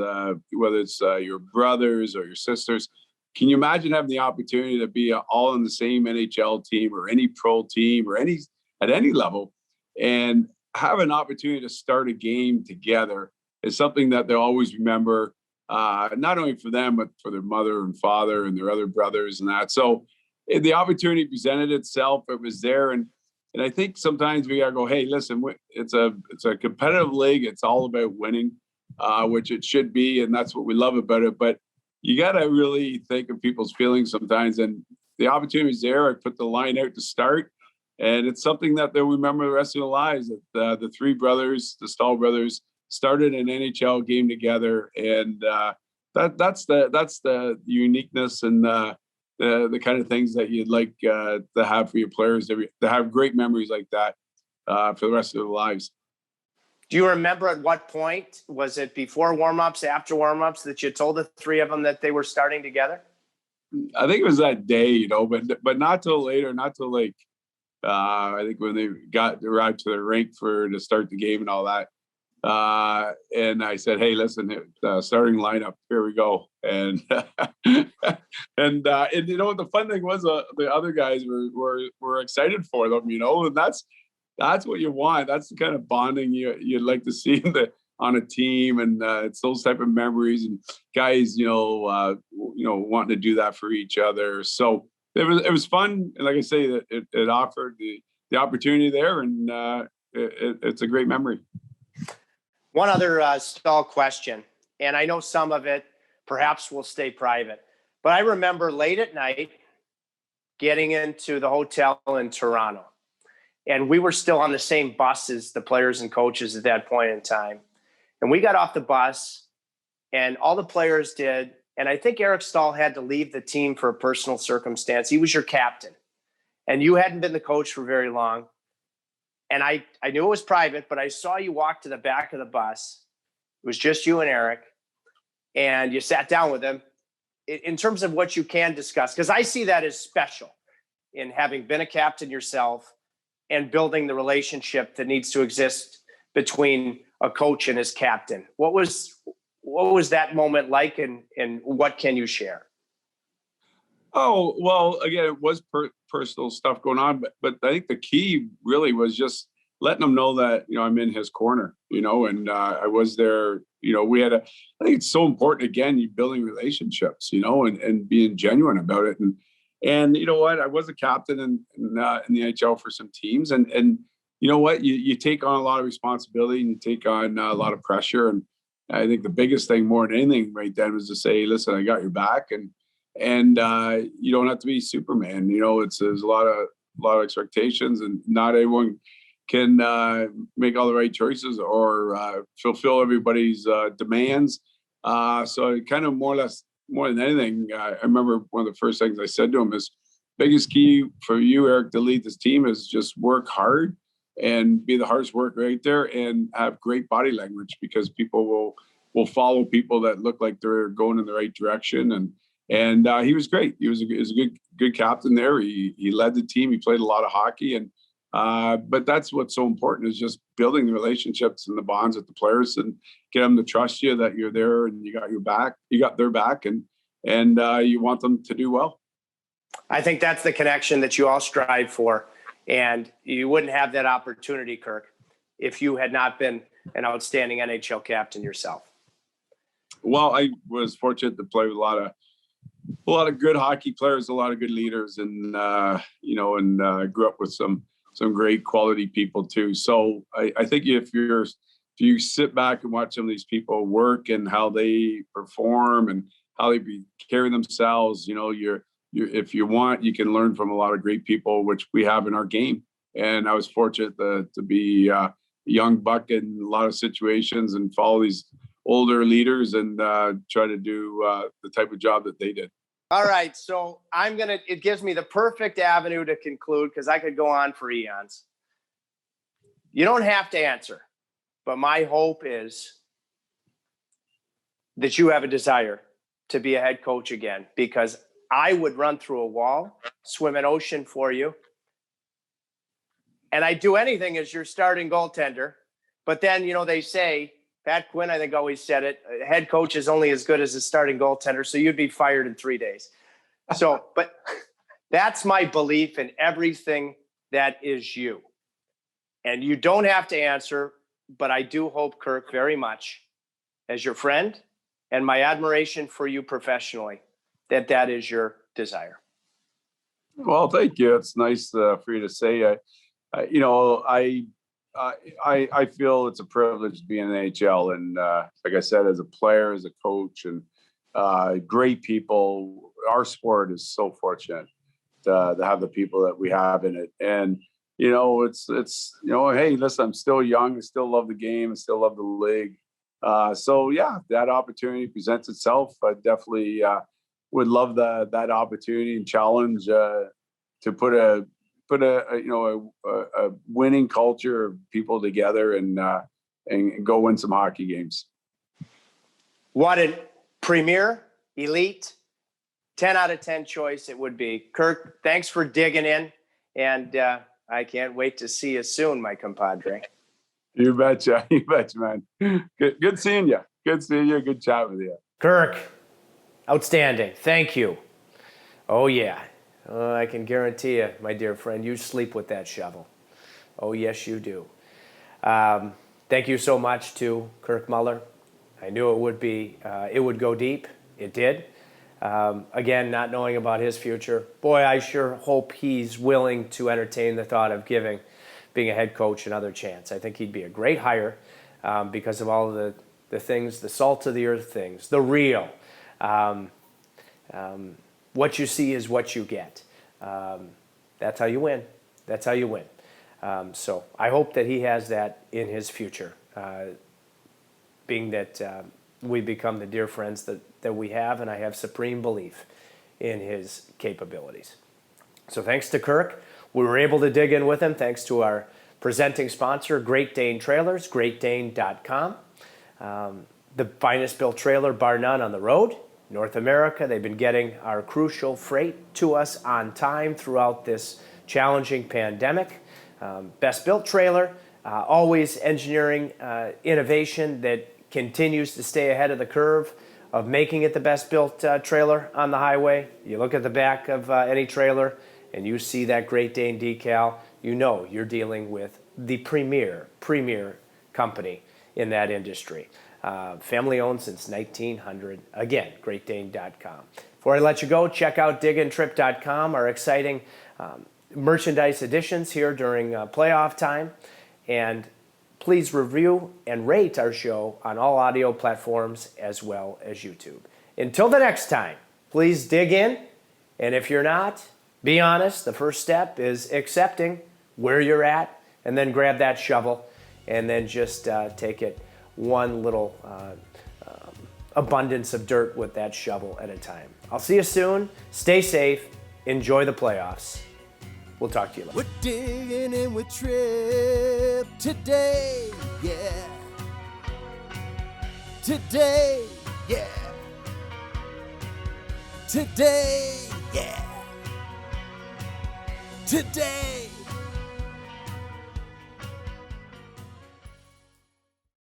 whether it's your brothers or your sisters. Can you imagine having the opportunity to be all in the same NHL team or any pro team or at any level, and have an opportunity to start a game together is something that they'll always remember, not only for them, but for their mother and father and their other brothers and that. So the opportunity presented itself. It was there. And I think sometimes we gotta go, hey, listen, it's a competitive league. It's all about winning, which it should be. And that's what we love about it. But you got to really think of people's feelings sometimes. And the opportunity is there. I put the line out to start. And it's something that they'll remember the rest of their lives. That the three brothers, the Stahl brothers, started an NHL game together. And that's the uniqueness and the kind of things that you'd like to have for your players, to have great memories like that for the rest of their lives. Do you remember at what point, was it before warmups, after warmups, that you told the three of them that they were starting together? I think it was that day, but not till later, not till like, I think when they arrived to the rink to start the game and all that. And I said, hey, listen, starting lineup, here we go. And, and the fun thing was the other guys were excited for them, and that's what you want. That's the kind of bonding you'd like to see on a team. And it's those type of memories and guys, wanting to do that for each other. So it was fun. And like I say, that it offered the opportunity there, and it's a great memory. One other Stahl question, and I know some of it perhaps will stay private, but I remember late at night getting into the hotel in Toronto, and we were still on the same bus as the players and coaches at that point in time. And we got off the bus, and all the players did, and I think Eric Stahl had to leave the team for a personal circumstance. He was your captain, and you hadn't been the coach for very long. And I knew it was private, but I saw you walk to the back of the bus. It was just you and Eric, and you sat down with him. In terms of what you can discuss, because I see that as special in having been a captain yourself and building the relationship that needs to exist between a coach and his captain. What was that moment like, and what can you share? Oh, well, again, it was personal stuff going on, but I think the key really was just letting him know that, I'm in his corner, and I was there. I think it's so important, again, you building relationships, and being genuine about it. And you know what, I was a captain in the NHL for some teams, and you know what, you take on a lot of responsibility and you take on a lot of pressure. And I think the biggest thing more than anything right then was to say, listen, I got your back, and you don't have to be Superman. There's a lot of expectations, and not everyone can make all the right choices or fulfill everybody's demands. So kind of more than anything, I remember one of the first things I said to him is, biggest key for you, Eric, to lead this team is just work hard and be the hardest worker right there, and have great body language, because people will follow people that look like they're going in the right direction. And he was great. He was a good captain there. He led the team. He played a lot of hockey, but that's what's so important, is just building the relationships and the bonds with the players, and get them to trust you that you're there and you got your back. You got their back, and you want them to do well. I think that's the connection that you all strive for, and you wouldn't have that opportunity, Kirk, if you had not been an outstanding NHL captain yourself. Well, I was fortunate to play with a lot of good hockey players, a lot of good leaders, and grew up with some great quality people too. So I think if you sit back and watch some of these people work and how they perform and how they carry themselves, if you want, you can learn from a lot of great people, which we have in our game. And I was fortunate to be a young buck in a lot of situations and follow these older leaders and try to do the type of job that they did. All right. So it gives me the perfect avenue to conclude, because I could go on for eons. You don't have to answer, but my hope is that you have a desire to be a head coach again, because I would run through a wall, swim an ocean for you. and I'd do anything as your starting goaltender. But then, they say, Pat Quinn, I think, always said it, a head coach is only as good as his starting goaltender, so you'd be fired in 3 days. So, but that's my belief in everything that is you. And you don't have to answer, but I do hope, Kirk, very much, as your friend and my admiration for you professionally, that is your desire. Well, thank you. It's nice for you to say. I feel it's a privilege to be in the NHL, and like I said, as a player, as a coach, and great people. Our sport is so fortunate to have the people that we have in it, and it's hey, listen, I'm still young, I still love the game, I still love the league. So yeah, that opportunity presents itself. I definitely would love that opportunity and challenge to put a winning culture of people together and go win some hockey games. What a premier, elite, 10 out of 10 choice it would be. Kirk, thanks for digging in, and I can't wait to see you soon, my compadre. You betcha, man. Good seeing you. Good seeing you. Good chat with you. Kirk, outstanding. Thank you. Oh, yeah. I can guarantee you, my dear friend, you sleep with that shovel. Oh, yes, you do. Thank you so much to Kirk Muller. I knew it would go deep. It did. Again, not knowing about his future. Boy, I sure hope he's willing to entertain the thought of being a head coach another chance. I think he'd be a great hire because of all of the things, the salt of the earth things, the real. What you see is what you get. That's how you win. That's how you win. So I hope that he has that in his future, being that we become the dear friends that we have, and I have supreme belief in his capabilities. So thanks to Kirk. We were able to dig in with him thanks to our presenting sponsor, Great Dane Trailers, greatdane.com. The finest built trailer, bar none, on the road. North America, they've been getting our crucial freight to us on time throughout this challenging pandemic. Best built trailer, always engineering innovation that continues to stay ahead of the curve of making it the best built trailer on the highway. You look at the back of any trailer and you see that Great Dane decal, you know you're dealing with the premier company in that industry. Family owned since 1900. Again, greatdane.com. Before I let you go, check out digintrip.com, our exciting merchandise editions here during playoff time. And please review and rate our show on all audio platforms as well as YouTube. Until the next time, please dig in. And if you're not, be honest. The first step is accepting where you're at, and then grab that shovel and then just take it one little abundance of dirt with that shovel at a time. I'll see you soon. Stay safe. Enjoy the playoffs. We'll talk to you later. We're digging in with Trip today, yeah. Today, yeah. Today, yeah. Today.